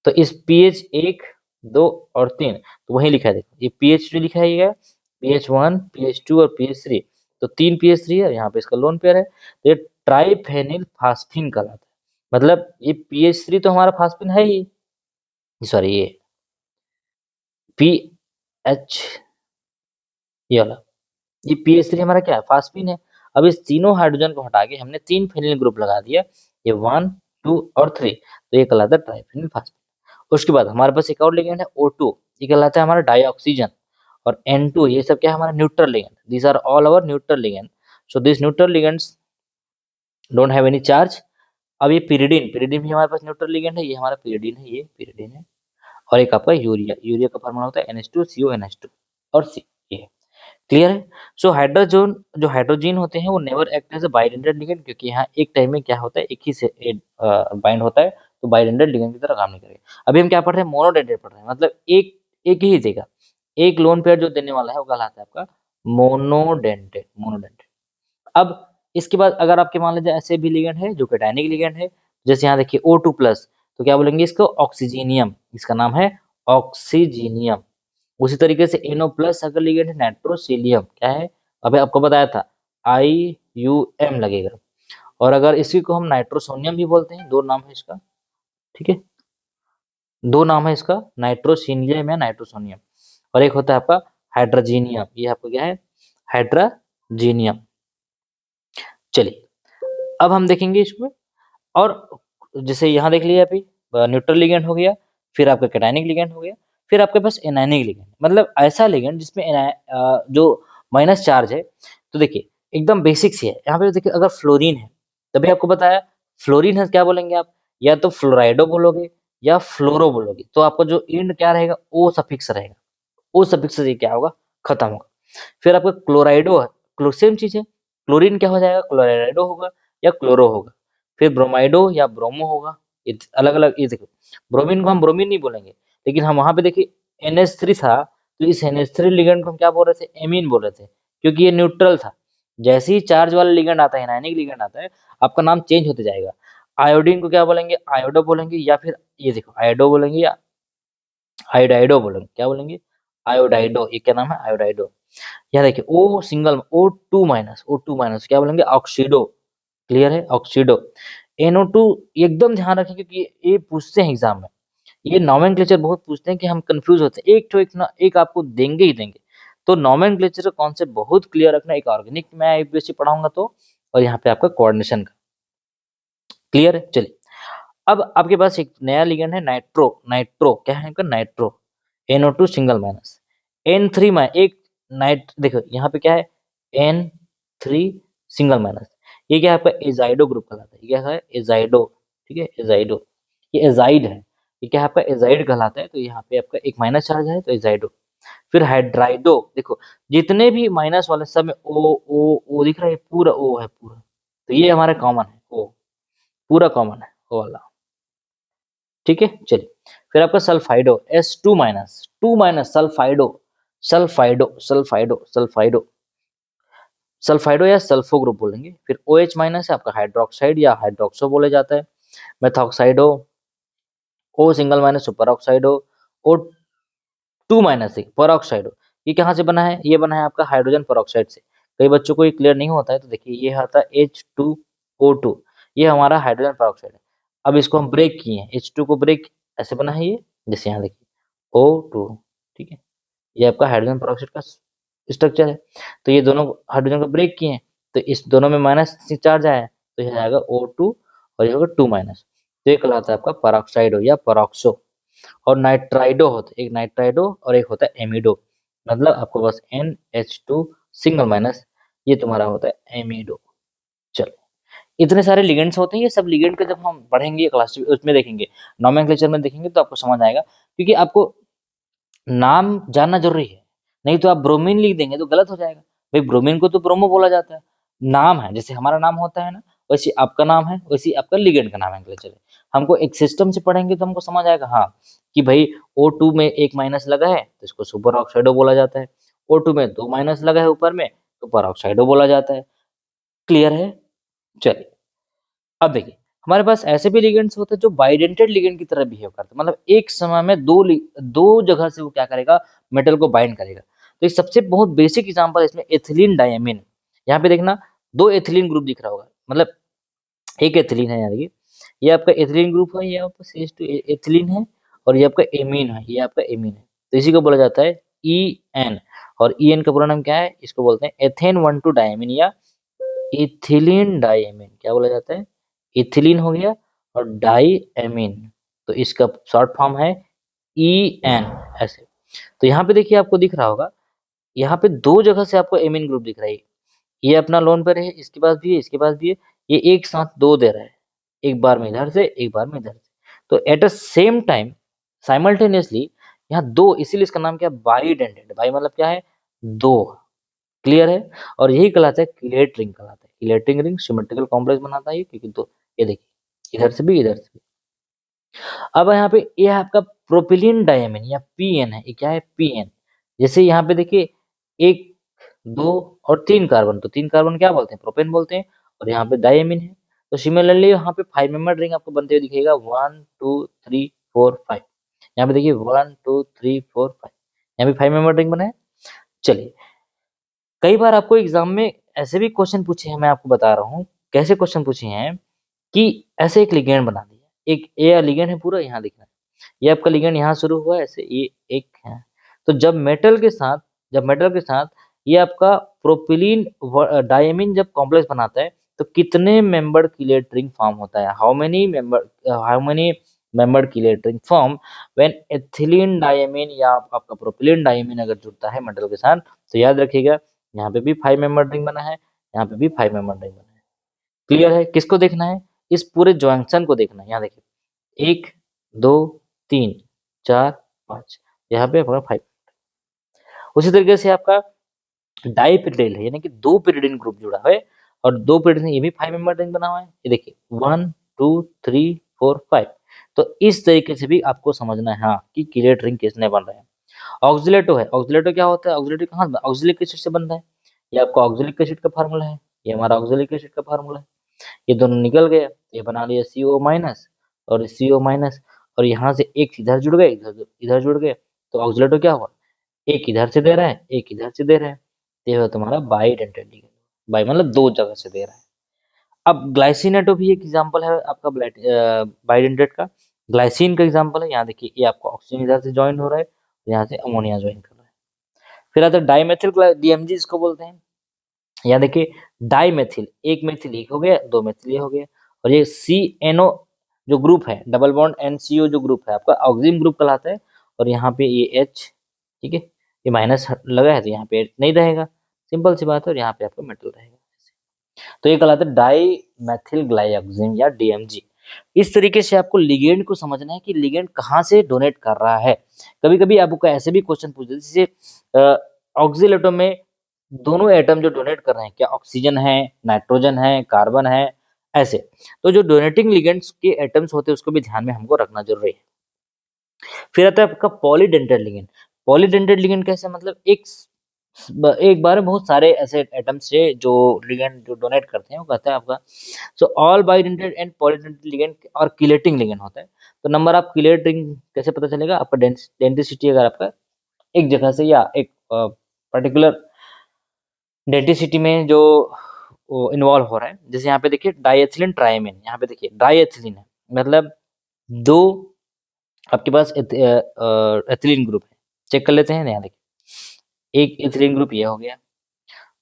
तो इस पीएच 1, 2 और 3 तो वही लिखा है, देखो ये पीएच 2 लिखा है, ये pH1, pH2 और pH3, तो 3 pH3 है, यहाँ पे इसका लोन पेयर है, तो ये ट्राइफेनिल फास्फीन कहलाता है। मतलब ये pH3 तो हमारा फास्फीन है ही, सॉरी ये पीएच, ये वाला, ये pH3 हमारा क्या है, फास्फीन है। अब इस तीनों हाइड्रोजन को हटा के हमने 3 फेनिल ग्रुप लगा दिया, ये 1, 2 और 3, तो ये कहलाता है ट्राइफेनिल फास्फीन। उसके बाद हमारे पास एक और लिगेंड है O2, ये कहलाता है हमारा डाइऑक्सीजन, और N2, ये सब क्या है हमारा neutral ligand, these are all our neutral ligand, so this neutral ligands don't have any charge. अब ये pyridine भी हमारे पास न्यूट्रल लिगेंड है, ये हमारा pyridine है, ये pyridine है। और एक आपका यूरिया का फॉर्मूला होता है NH2CO NH2 और C, ये क्लियर है। सो हाइड्रोजन, जो हाइड्रोजन होते हैं वो never act as a bidentate ligand, क्योंकि यहाँ एक टाइम में क्या होता है, एक ही से बाइंड होता है, तो बाइडेंटेड लिगेंड की तरह काम नहीं करेगा। अभी हम क्या पढ़ रहे हैं, मोनोडेंटेड पढ़ रहे हैं, मतलब एक ही देगा, एक लोन पेयर जो देने वाला है वो कहलाता है आपका मोनोडेंटेड। अब इसके बाद अगर आपके मान लीजिए ऐसे भी लिगेंड है जो कैटायनिक लिगेंड है, जैसे यहाँ देखिए O2+, तो क्या बोलेंगे इसको, ऑक्सीजीनियम, इसका नाम है ऑक्सीजीनियम। उसी तरीके से NO+ अगर लिगेंड है, नाइट्रोसिलियम, क्या है, अभी आपको बताया था IUM लगेगा। और अगर इसी को हम नाइट्रोसोनियम भी बोलते हैं, दो नाम है इसका, ठीक है, दो नाम है इसका, नाइट्रोसिलियम या नाइट्रोसोनियम। और एक होता है आपका हाइड्रोजीनियम, ये आपका क्या है, हाइड्रोजीनियम। चलिए अब हम देखेंगे इसमें, और जैसे यहाँ देख लिया अभी, न्यूट्रल लिगेंड हो गया, फिर आपका कैटायनिक लिगेंड हो गया, फिर आपके पास एनायनिक लिगेंड, मतलब ऐसा लिगेंड जिसमें जो माइनस चार्ज है। तो देखिए एकदम बेसिक सी है, यहाँ पे देखिए अगर फ्लोरीन है, तभी आपको बताया, फ्लोरीन है क्या बोलेंगे आप, या तो फ्लोराइडो बोलोगे या फ्लोरो बोलोगे, तो आपका जो इंड क्या रहेगा, ओ सफिक्स रहेगा, ओ सफिक्स से क्या होगा, खत्म होगा। फिर आपका क्लोराइडो है, सेम चीज है, क्लोरीन क्या हो जाएगा, क्लोराइडो होगा या क्लोरो होगा। फिर ब्रोमाइडो या ब्रोमो होगा, ये अलग अलग, ये देखो ब्रोमीन को हम ब्रोमीन नहीं बोलेंगे, लेकिन हम वहां पे देखिए NH3 था, तो इस NH3 लिगेंड को हम क्या बोल रहे थे, एमीन बोल रहे थे, क्योंकि ये न्यूट्रल था। जैसे ही चार्ज वाला लिगेंड आता है, एनायनिक लिगेंड आता है, आपका नाम चेंज होते जाएगा। आयोडीन को क्या बोलेंगे, आयोडो बोलेंगे, या फिर ये देखो आयोडो बोलेंगे, या आयोडाइडो बोलेंगे, क्या बोलेंगे, आयोडाइडो, ये क्या नाम है, आयोडाइडो। यहाँ देखिए O2-, O2-, क्या बोलेंगे, ऑक्सीडो, क्लियर है, ऑक्सीडो। NO2 एकदम ध्यान रखें, क्योंकि ये पूछते हैं एग्जाम में, ये नॉमेनक्लेचर बहुत पूछते हैं कि हम कंफ्यूज होते हैं, एक तो एक ना एक आपको देंगे ही देंगे, तो नॉमेनक्लेचर का कॉन्सेप्ट बहुत क्लियर रखना। एक ऑर्गेनिक में IUPAC पढ़ाऊंगा तो, और यहाँ पे आपका कोऑर्डिनेशन का, क्लियर है। चलिए अब आपके पास एक नया लिगेंड है, नाइट्रो क्या है इनका, nitro, NO2 single minus, N3 में एक नाइट, देखो यहाँ पे क्या है, N3 सिंगल माइनस, ये क्या है आपका एजाइडो ग्रुप कहलाता है, ये क्या है, एजाइडो, ठीक है, एजाइडो, ये एजाइड है, ये क्या है आपका एजाइड कहलाता है, तो यहाँ पे आपका एक माइनस चार्ज है, तो एजाइडो। फिर हाइड्राइडो, देखो जितने भी माइनस वाले सब में ओ दिख रहा है, पूरा ओ है पूरा, तो ये हमारा कॉमन है, ओ पूरा कॉमन है, ओ वाला, ठीक है। चलिए फिर आपका सल्फाइडो, S2-, 2- सल्फाइडो, सल्फाइडो सल्फाइडो या सल्फो ग्रुप बोलेंगे। फिर OH- है आपका हाइड्रोक्साइड या हाइड्रोक्सो बोले जाता है। मेथॉक्साइडो, O-, सुपर ऑक्साइडो, O2- परऑक्साइडो, ये कहाँ से बना है, ये बना है आपका हाइड्रोजन परऑक्साइड से। कई बच्चों को ये क्लियर नहीं होता है, तो देखिए ये आता है H2O2, ये हमारा हाइड्रोजन परऑक्साइड है। अब इसको हम ब्रेक किए हैं, H2 को ब्रेक ऐसे बना है ये, जैसे यहाँ देखिए O2, ठीक है, ये आपका हाइड्रोजन परऑक्साइड का स्ट्रक्चर है। तो ये दोनों हाइड्रोजन को ब्रेक किए हैं, तो इस दोनों में माइनस चार्ज आया है, तो ये आएगा O2, और ये होगा 2-, तो ये कहलाता है आपका परऑक्साइडो या परऑक्सो। और नाइट्राइडो होता है, एक नाइट्राइडो और एक होता है एमिडो, मतलब आपको बस NH2 सिंगल माइनस, ये तुम्हारा होता है एमिडो। चलो, इतने सारे लिगेंड्स होते हैं, ये सब लिगेंड के जब हम पढ़ेंगे क्लास उसमें देखेंगे, नोमेनक्लेचर में देखेंगे तो आपको समझ आएगा, क्योंकि आपको नाम जानना जरूरी है। नहीं तो आप ब्रोमीन लिख देंगे तो गलत हो जाएगा। भाई ब्रोमीन को तो ब्रोमो बोला जाता है, नाम है, जैसे हमारा नाम होता है ना, वैसे आपका नाम है, वैसे आपका लिगेंड का नाम है है। हमको एक सिस्टम से पढ़ेंगे तो हमको समझ आएगा, हाँ, कि भाई O2 में एक माइनस लगा है तो इसको सुपर ऑक्साइडो बोला जाता है, O2 में दो माइनस लगा है ऊपर में, सुपर ऑक्साइडो बोला जाता है। क्लियर है? चलिए, अब देखिए, हमारे पास ऐसे भी लिगेंड्स होते हैं जो बाइडेंटेड लिगेंड की तरह बिहेव करते हैं, मतलब एक समय में दो जगह से वो क्या करेगा, मेटल को बाइंड करेगा। तो ये सबसे बहुत बेसिक एग्जांपल इसमें एथिलीन डायमीन। यहाँ पे देखना, दो एथिलीन ग्रुप दिख रहा होगा, मतलब एक एथिलीन है, यार ये आपका एथिलीन ग्रुप है, ये आपका CH2 एथिलीन है, और ये आपका एमीन है, ये आपका एमीन है। तो इसी को बोला जाता है EN, और EN का पूरा नाम क्या है, इसको बोलते हैं एथेन 1,2 डायमीन या इथिलीन डाइएमीन। क्या बोला जाता है? इथिलीन हो गया, और डाइएमीन, तो इसका शॉर्ट फॉर्म है EN, ऐसे। तो यहाँ पे देखिए, आपको दिख रहा होगा, यहाँ पे दो जगह से आपको एमीन ग्रुप दिख रहा है। ये अपना लोन पर है, इसके पास भी है, इसके पास भी है, ये एक साथ दो दे रहा है, एक बार में इधर से, एक बार में इधर से। तो at a same time, simultaneously, यहाँ दो, इसीलिए इसका नाम क्या है, बाइडेंटेड। बाई मतलब क्या है? दो। क्लियर है? और यही कहलाता है क्लेट रिंग कहलाता है। क्लेटिंग रिंग सिमेट्रिकल कॉम्प्लेक्स बनाता है ये, क्योंकि तो ये देखिए, इधर से भी, इधर से भी। अब यहाँ पे ये है आपका प्रोपिलीन डायमीन या PN है, ये क्या है? PN। जैसे यहाँ पे देखिए, एक, दो और तीन कार्बन, तो तीन कार्बन क्या बोलते हैं? प्रोपेन बोलते हैं, और यहाँ पे डायमीन है। तो सिमिलरली यहाँ पे 5 मेंबर रिंग आपको बनते हुए दिखेगा, 1 2 3 4 5। यहाँ पे देखिए 1 2 3 4 5, यहाँ पे 5 मेंबर रिंग बना है। चलिए, कई बार आपको एग्जाम में ऐसे भी क्वेश्चन पूछे हैं, मैं आपको बता रहा हूँ कैसे क्वेश्चन पूछे हैं, कि ऐसे एक लिगेंड बना दिया, एक ए लिगेंड है पूरा, यहाँ दिखना है, ये आपका लिगेंड यहाँ शुरू हुआ है, ऐसे ये एक है। तो जब मेटल के साथ ये आपका प्रोपिलीन डायमीन जब कॉम्प्लेक्स बनाता है, तो कितने मेंबर्ड कीलेट रिंग फॉर्म होता है? How many membered chelate ring form when ethylene diamine या आपका प्रोपिलीन डायमीन अगर जुड़ता है मेटल के साथ? तो याद रखिएगा, यहाँ पे भी 5 मेंबर्ड रिंग बना है, यहाँ पे भी 5 मेंबर्ड रिंग बना है। क्लियर है? किसको देखना है? इस पूरे जॉइंक्शन को देखना है। यहाँ देखिए, एक, दो, तीन, चार, पांच, यहाँ पे आपका 5। उसी तरीके से आपका डाइपिरिडिन है, यानी कि दो पिरिडिन ग्रुप जुड़ा है, और दो पिरिडिन, ये भी 5 मेंबर रिंग बना हुआ है। ये देखिए, 1 2 3 4 5। तो इस तरीके से भी आपको समझना है, हाँ, कि कीलेट रिंग किसने बन रहे हैं। ऑक्सिलेटो है, ऑक्सिलेटो क्या होता है? ऑक्सिलेटो कहाँ ऑक्सिलिक एसिड से बनता है, ये आपका ऑक्सिलिक एसिड का फार्मूला है, ये हमारा ऑक्सिलिक एसिड का फार्मूला है। ये दोनों निकल गए, ये बना लिया CO माइनस और CO माइनस, और यहाँ से एक इधर जुड़ गए, इधर इधर जुड़ गए, तो ऑक्सिलेटो क्या हुआ? एक इधर से दे रहा है, एक इधर से दे रहा है, तो ये हुआ तुम्हारा बाइडेंटेड लिगेंड। बाई मतलब दो जगह से दे रहा है। अब ग्लाइसिनेटो भी एक एग्जांपल है आपका बाइडेंटेड का। ग्लाइसिन का एग्जांपल है, यहाँ देखिए, ये आपका ऑक्सीजन इधर से ज्वाइन हो रहा है, यहाँ से अमोनिया ज्वाइन कर रहा है। फिर आता है डाइमेथिल DMG इसको बोलते हैं। यहाँ देखिए, डाई मेथिल, एक मेथिल एक हो गया, दो मेथिल ये हो गया, और ये CNO जो ग्रुप है, डबल बॉन्ड NCO जो ग्रुप है आपका ऑक्सिम ग्रुप कहलाता है, और यहाँ पे ये H, ठीक है, ये माइनस लगा है तो यहाँ पे H नहीं रहेगा, सिंपल सी बात है, और यहाँ पे आपका मेटल रहेगा। तो ये कहलाता है डाई मेथिल ग्लाइऑक्सिम या DMG। इस तरीके से आपको लिगेंड को समझना है कि लिगेंड कहाँ से डोनेट कर रहा है। कभी कभी आपको ऐसे भी क्वेश्चन पूछते हैं, जैसे ऑक्सीलेटो में दोनों एटम जो डोनेट कर रहे हैं, क्या ऑक्सीजन है, नाइट्रोजन है, कार्बन है, ऐसे। तो जो डोनेटिंग लिगेंड्स के एटम्स होते हैं उसको भी ध्यान में हमको रखना जरूरी है। फिर आता है आपका पॉलीडेंटेड लिगेंड। पॉलीडेंटेड लिगेंड कैसे, मतलब एक बार में बहुत सारे ऐसे एटम्स से जो लिगेंड जो डोनेट करते हैं, वो कहता है आपका, so all bidentate and polydentate ligand और किलेटिंग लिगेंड होता है। तो नंबर ऑफ किलेटिंग कैसे पता चलेगा? आपका डेंसिटी अगर आपका एक जगह से या एक पर्टिकुलर डेंसिटी में जो इन्वॉल्व हो रहा है, जैसे यहाँ पे देखिए डाइएथिलीन ट्राइमीन, यहाँ पे देखिए डाइएथिलीन है, मतलब दो आपके पास एथिलीन ग्रुप है। चेक कर लेते हैं ना, यहाँ देखिए, एक एथिलीन ग्रुप ये हो गया,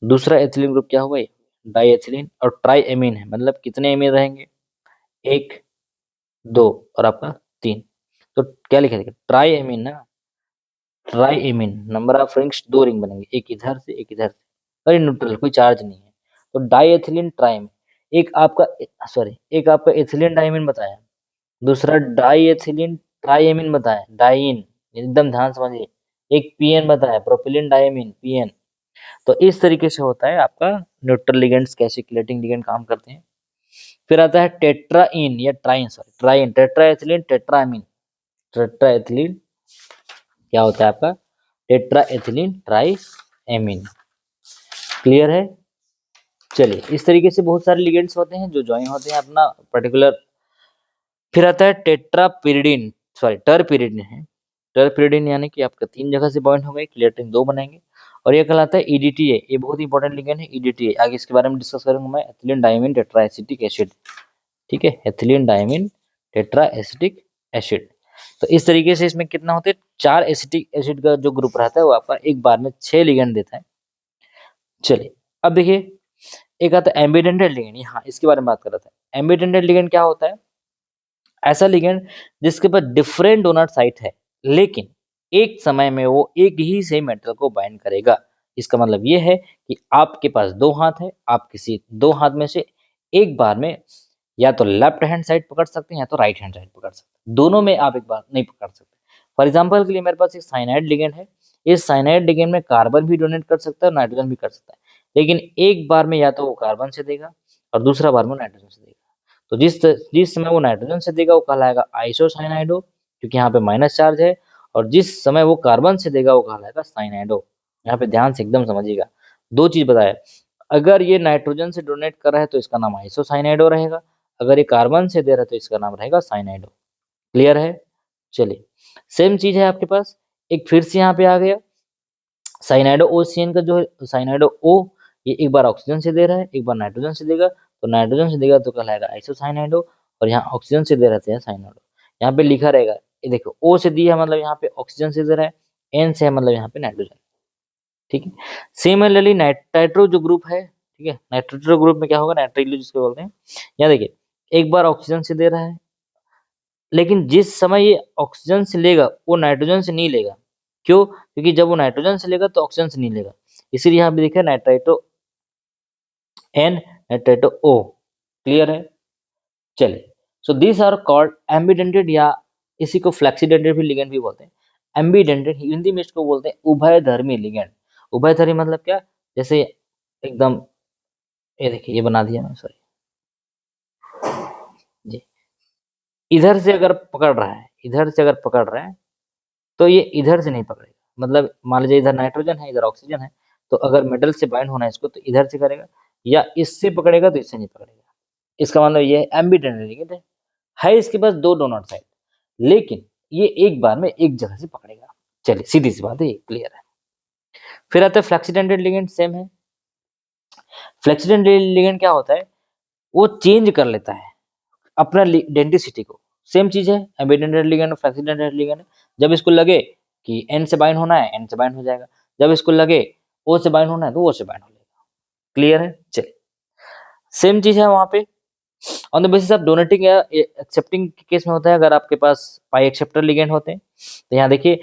दूसरा एथिलीन ग्रुप क्या होगा? डाई एथिलीन, और ट्राई एमीन है, मतलब कितने एमीन रहेंगे? एक, दो, और आपका तीन। तो क्या लिखा देखिए, ट्राई एमीन ना, try amine, number of rings, दो रिंग बनेंगे, एक इधर से एक इधर से, अरे न्यूट्रल, कोई चार्ज नहीं है। तो डाइएथिलीन ट्राइम, एक आपका एथिलीन डाइमीन बताया, दूसरा डाइएथिलीन ट्राइएमीन बताया, डाइइन, एकदम ध्यान समझिए। एक पीएन बताया, प्रोपिलीन डाइमीन, पीएन। तो इस तरीके से होता है आपका न्यूट्रल लिगेंड्स कैसे किलेटिंग लिगेंड काम करते हैं। फिर आता है टेट्राइन या ट्राइन, सॉरी ट्राइन, टेट्राएथिलीन टेट्रामीन। टेट्राएथिलीन क्या होता है आपका, टेट्राएथिलीन ट्राइएमीन। क्लियर है। चलिए, इस तरीके से बहुत सारे लिगेंड्स होते हैं जो ज्वाइन होते हैं अपना पर्टिकुलर। फिर आता है टेट्रापिरिडिन, सॉरी टर्पिरिडिन है। टर्पिरिडिन यानी कि आपका 3 जगह से बॉन्ड हो गए, क्रिएटिन 2 बनाएंगे। और ये कहलाता है ईडीटीए, ये बहुत इंपॉर्टेंट लिगेंड है ईडीटीए। आगे इसके बारे में डिस्कस करूंगा मैं, एथिलीन डाइमीन टेट्राएसिटिक एसिड। ठीक है, एथिलीन डाइमीन टेट्राएसिटिक एसिड। तो इस तरीके से इसमें कितना होते हैं, 4 एसिटिक एसिड का जो ग्रुप रहता है वो आपका एक बार में 6 लिगेंड देता है। चलिए, अब देखिए एक आता है एम्बिडेंटेड लिगेंड। हाँ, इसके बारे में बात कर रहा था। एम्बिडेंटेड लिगेंड क्या होता है, ऐसा लिगेंड जिसके पास डिफरेंट डोनर साइट है, लेकिन एक समय में वो एक ही से मेटल को बाइंड करेगा। इसका मतलब ये है कि आपके पास 2 हाथ है, आप किसी 2 हाथ में से एक बार में या तो लेफ्ट हैंड साइड पकड़ सकते हैं या तो राइट हैंड साइड पकड़ सकते हैं, दोनों में आप एक बार नहीं पकड़ सकते। फॉर एग्जाम्पल के लिए मेरे पास एक साइनाइड लिगेंड है, इस साइनाइड लिगेंड में कार्बन भी डोनेट कर सकता है और नाइट्रोजन भी कर सकता है, लेकिन एक बार में या तो वो कार्बन से देगा और दूसरा बार में नाइट्रोजन से देगा। तो जिस समय वो नाइट्रोजन से देगा वो कहलाएगा आइसोसाइनाइडो, क्योंकि यहाँ पे माइनस चार्ज है, और जिस समय वो कार्बन से देगा वो कहलाएगा साइनाइडो। यहाँ पे ध्यान से एकदम समझिएगा, 2 चीज बताया। अगर ये नाइट्रोजन से डोनेट कर रहा है तो इसका नाम आइसोसाइनाइडो रहेगा, अगर ये कार्बन से दे रहा है तो इसका नाम रहेगा साइनाइडो। क्लियर है। चलिए, सेम चीज है आपके पास, एक फिर से यहाँ पे आ गया साइनाइडो ओसीएन का जो है, साइनाइडो ओ, ये एक बार ऑक्सीजन से दे रहा है, एक बार नाइट्रोजन से देगा। तो नाइट्रोजन से देगा तो कहलाएगा आइसोसाइनाइडो, और यहाँ ऑक्सीजन से दे रहते हैं साइनाइडो। यहाँ पे लिखा रहेगा, ये देखो ओ से दिया है मतलब यहाँ पे ऑक्सीजन से दे रहा है, एन से है मतलब यहाँ पे नाइट्रोजन। ठीक है। सिमिलरली नाइट्राइट्रो जो ग्रुप है, ठीक है, नाइट्राइट्रो ग्रुप में क्या होगा, नाइट्राइलो जिसको बोलते हैं। यहाँ देखिए, एक बार ऑक्सीजन से दे रहा है, लेकिन जिस समय ये ऑक्सीजन से लेगा वो नाइट्रोजन से नहीं लेगा। क्यों? क्योंकि जब वो नाइट्रोजन से लेगा तो ऑक्सीजन से नहीं लेगा, इसीलिए यहाँ पे देखिए nitrito N, nitrito O. Clear है। चलिए, so this are called ambidentate, या इसी को फ्लेक्सीडेंटेड भी लिगेंड भी बोलते हैं। एम्बिडेंटेड हिंदी में इसको बोलते हैं उभयधर्मी लिगेंड। उभयधर्मी मतलब क्या, जैसे एकदम, ये देखिए ये बना दिया मैं, सॉरी जी, इधर से अगर पकड़ रहा है, इधर से अगर पकड़ रहा है तो ये इधर से नहीं पकड़ेगा। मतलब मान लीजिए इधर नाइट्रोजन है, इधर ऑक्सीजन है, तो अगर मेटल से बाइंड होना है इसको तो इधर से करेगा, या इससे पकड़ेगा तो इससे नहीं पकड़ेगा। इसका मतलब ये है एम्बिडेंटेड लिगेंड है इसके पास 2 डोनर साइड, लेकिन ये एक बार में एक जगह से पकड़ेगा। चलिए, सीधी सी बात है, ये क्लियर है। फिर आता है फ्लेक्सीडेंटेड लिगेंड, सेम है। फ्लेक्सीडेंटेड लिगेंड क्या होता है, वो चेंज कर लेता है अपना डेंसिटी को। सेम चीज है, एम्बिडेंटेड लिगेंड और फ्लेक्सीडेंटेड लिगेंड। जब इसको लगे कि एन से बाइंड होना है, एन से बाइंड हो जाएगा। जब इसको लगे ओ से बाइंड होना है तो ओ से बाइंड हो जाएगा। क्लियर है। चलिए, सेम चीज है वहां पे on the basis of donating या एक्सेप्टिंग के केस में होता है। अगर आपके पास पाई एक्सेप्टर लिगेंड होते हैं तो यहाँ देखिए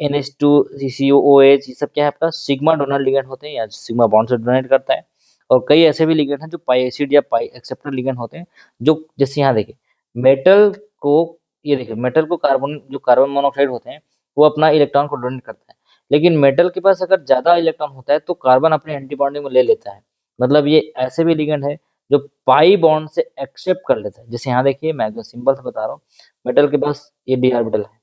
NH2 COOH, ये सब क्या है आपका सिग्मा डोनर लिगेंड होते हैं, या सिग्मा बॉन्ड से डोनेट करता है। और कई ऐसे भी लिगेंड हैं जो पाई एसिड या पाई एक्सेप्टर लिगेंड होते हैं, जो जैसे यहाँ देखिए मेटल को, ये देखिए मेटल को कार्बन, जो कार्बन मोनोऑक्साइड होते हैं वो अपना इलेक्ट्रॉन को डोनेट करता है, लेकिन मेटल के पास अगर ज्यादा इलेक्ट्रॉन होता है तो कार्बन अपने एंटी बॉन्डिंग में ले लेता है। मतलब ये ऐसे भी लिगेंड है जो पाई बॉन्ड से एक्सेप्ट कर लेता है। जैसे यहाँ देखिए मैं जो सिंपल से बता रहा हूँ, मेटल के पास ये डी ऑर्बिटल है,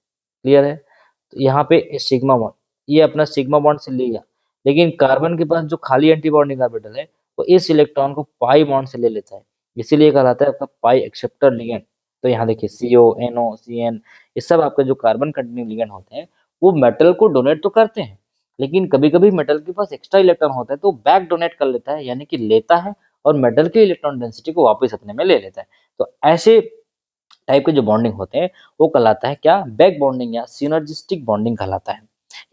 क्लियर है, तो यहाँ पे सिग्मा बॉन्ड, ये अपना सिग्मा बॉन्ड से लिया, लेकिन कार्बन के पास जो खाली एंटी बॉन्डिंग ऑर्बिटल है वो इस इलेक्ट्रॉन को पाई बॉन्ड से ले लेता है, इसीलिए कहलाता है आपका पाई एक्सेप्टर लिगेंड। तो यहाँ देखिए CO NO CN, ये सब आपके जो कार्बन कंटेनिंग लिगेंड होते हैं वो मेटल को डोनेट तो करते हैं, लेकिन कभी कभी मेटल के पास एक्स्ट्रा इलेक्ट्रॉन होता है तो बैक डोनेट कर लेता है, यानी कि लेता है और मेटल के इलेक्ट्रॉन डेंसिटी को वापस अपने में ले लेता है। तो ऐसे टाइप के जो बॉन्डिंग होते हैं वो कहलाता है क्या, बैक बॉन्डिंग या सिनर्जिस्टिक बॉन्डिंग कहलाता है।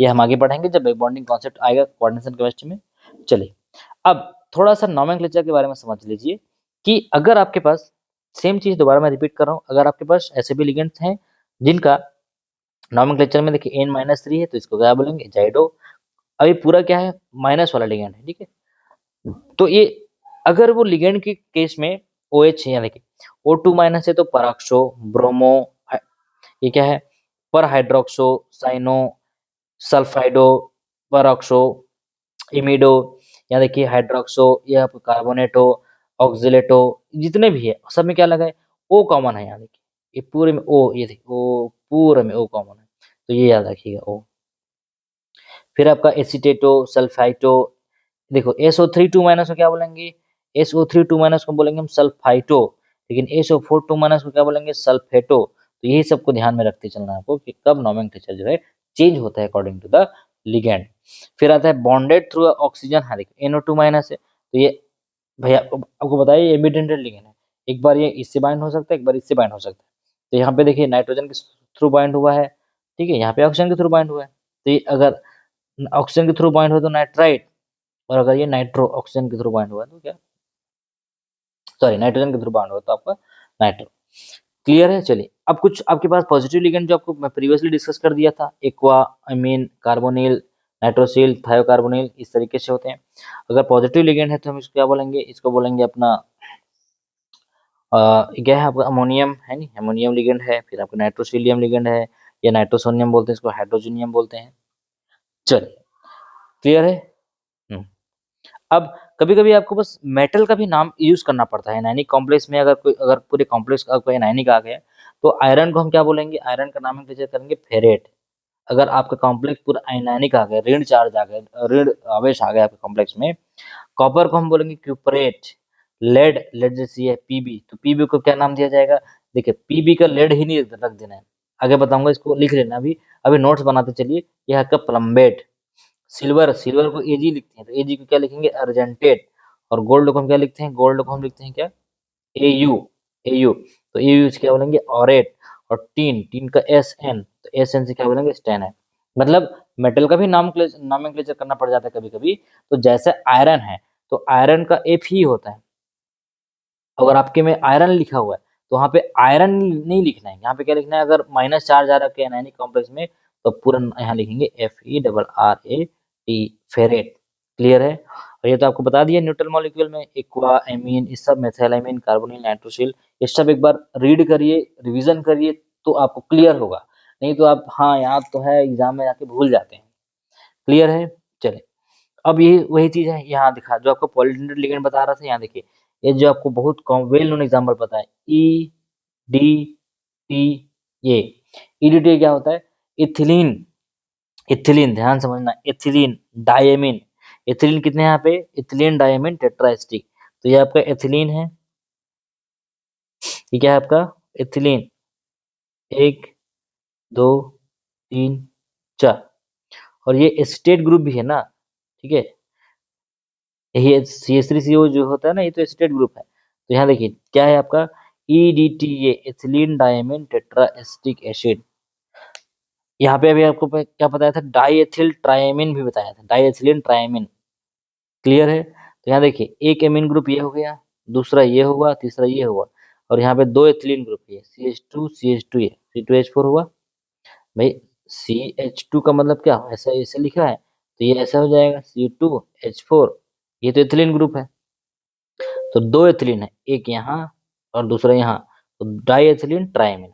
ये हम आगे पढ़ेंगे जब बैक बॉन्डिंग कॉन्सेप्ट आएगा कोऑर्डिनेशन केमिस्ट्री में। चलिए, अब थोड़ा सा नोमेनक्लेचर के बारे में समझ लीजिए कि अगर आपके पास, सेम चीज दोबारा मैं रिपीट कर रहा हूँ, अगर आपके पास ऐसे भी लिगेंड्स हैं जिनका नोमेनक्लेचर में देखिए N-3 है तो इसको क्या बोलेंगे, जाइडो। अभी पूरा क्या है, माइनस वाला लिगेंड है, ठीक है। तो ये अगर वो लिगेंड के केस में OH है, यानी कि O2 माइनस है तो पराक्सो, ब्रोमो, ये क्या है, पर हाइड्रोक्सो, साइनो, सल्फाइडो, परऑक्सो, इमिडो, या देखिए हाइड्रोक्सो, या कार्बोनेट हो, ऑक्जिलेट हो, जितने भी है सब में क्या लगा है, ओ कॉमन है। यहाँ देखिए ये पूरे में ओ, ये देखिए ओ पूरे में ओ कॉमन है, तो ये याद रखिएगा ओ। फिर आपका एसीटेटो, सल्फाइटो, देखो SO3 2 माइनस को क्या बोलेंगे, SO3 2 माइनस को बोलेंगे हम सल्फाइटो, लेकिन SO4 2 माइनस को क्या बोलेंगे, सल्फेटो। तो यही सबको ध्यान में रखते चलना है आपको कि कब नोमेनक्लेचर जो है चेंज होता है अकॉर्डिंग टू द लिगेंड। फिर आता है बॉन्डेड थ्रू ऑक्सीजन, हाँ देखिए NO2 माइनस है, तो ये भैया आपको बताइए ये इमिडेंटेड लिगेंड है, एक बार ये इससे बाइंड हो सकता है, एक बार इससे बाइंड हो सकता है। तो यहाँ पे देखिए नाइट्रोजन के थ्रू बाइंड हुआ है, ठीक है, यहाँ पे ऑक्सीजन के थ्रू बाइंड हुआ है। तो ये अगर ऑक्सीजन के थ्रू बाइंड हो तो नाइट्राइट, और अगर ये नाइट्रो ऑक्सीजन के थ्रू बाइंड हुआ तो क्या, सॉरी नाइट्रोजन के थ्रू बाइंड हुआ तो आपका नाइट्रो। क्लियर है। चलिए अब कुछ आपके पास पॉजिटिव लिगेंड जो आपको मैं प्रीवियसली डिस्कस कर दिया था, एक्वा, अमीन, कार्बोनिल, नाइट्रोसिल, थायोकार्बोनिल, इस तरीके से होते हैं। अगर पॉजिटिव लिगेंड है तो हम इसको क्या बोलेंगे, इसको बोलेंगे अपना क्या है आपका अमोनियम है, नहीं अमोनियम लिगेंड है। फिर आपका नाइट्रोसिलियम लिगेंड है, या नाइट्रोसोनियम बोलते हैं इसको, हाइड्रोजनियम बोलते हैं। चलिए क्लियर है। हम्म। अब कभी कभी आपको बस मेटल का भी नाम यूज करना पड़ता है एनायनिक कॉम्प्लेक्स में, अगर पूरे कॉम्प्लेक्स का कोई एनायनिक आ गया तो आयरन को हम क्या बोलेंगे, आयरन का नाम करेंगे फेरेट। अगर आपका कॉम्प्लेक्स पूरा आयनानिक आ गया, ऋण चार्ज आ गया, ऋण आवेश आ गया आपके कॉम्प्लेक्स में, कॉपर को हम बोलेंगे क्यूपरेट। लेड जैसी है पीबी, तो पीबी को क्या नाम दिया जाएगा, देखिए पीबी का लेड ही नहीं रख देना है, आगे बताऊंगा, इसको लिख लेना अभी, अभी नोट्स बनाते चलिए। यह आपका प्लम्बेट। सिल्वर, सिल्वर को एजी लिखते हैं, तो एजी को क्या लिखेंगे, अर्जेंटेट। और गोल्ड को हम क्या लिखते हैं, गोल्ड को हम लिखते हैं क्या, एयू, एयू। तो एयू से क्या बोलेंगे, ऑरेट। और टीन, टीन का SN, तो SN से क्या बोलेंगे, स्टेन है। मतलब मेटल का भी नॉमेनक्लेचर करना पड़ जाता है कभी कभी। तो जैसे आयरन है तो आयरन का F ही होता है, अगर आपके में आयरन लिखा हुआ है तो वहाँ पे आयरन नहीं लिखना है, यहाँ पे क्या लिखना है, अगर माइनस चार्ज आ रहा है एनायनिक कॉम्प्लेक्स में तो पूरा यहाँ लिखेंगे FeRRAT, फेरेट। क्लियर है। और ये तो आपको बता दिया न्यूट्रल मॉलिक्यूल में एक्वा, एमीन, इस सब मेथिलामीन, कार्बोनिल, नाइट्रोसिल, ये सब एक बार रीड करिए, रिवीजन करिए, तो आपको क्लियर होगा। नहीं तो आप हाँ याद तो है, एग्जाम में जाके भूल जाते हैं। क्लियर है। चलिए अब ये वही चीज है, यहाँ दिखा जो आपको पॉलीडेंटेड लिगेंड बता रहा था, यहाँ देखिए ये जो आपको बहुत वेल नोन एग्जांपल पता है, EDTA। EDTA क्या होता है, इथिलीन, इथिलीन ध्यान समझना, इथिलीन डायमीन। इथिलीन कितने हैं यहाँ पे, इथिलीन डायमीन टेट्राएस्टिक, तो ये आपका इथिलीन है। ये क्या है आपका इथिलीन, 1 2 3 4, और ये एसिटेट ग्रुप भी है ना, ठीक है, ये CH3CO जो होता है ना, ये तो एसिटेट ग्रुप है। तो यहाँ देखिए क्या है आपका EDTA, ethylene diamine tetra acetic acid. यहाँ पे अभी आपको क्या बताया था, डाइएथिल ट्राइमीन भी बताया था, डाइएथिलीन ट्राइमीन। क्लियर है। तो यहाँ देखिए एक एमीन ग्रुप ये हो गया, दूसरा ये हुआ, तीसरा ये हुआ, और यहाँ पे 2 एथिलीन ग्रुप है, CH2 CH2, ये C2H4 हुआ। भाई CH2 का मतलब क्या, ऐसा ऐसे लिखा है तो ये ऐसा हो जाएगा C2H4, ये तो एथिलीन ग्रुप है। तो 2 एथिलीन है, एक यहाँ और दूसरा यहाँ, तो डाई एथिलीन ट्राइमीन।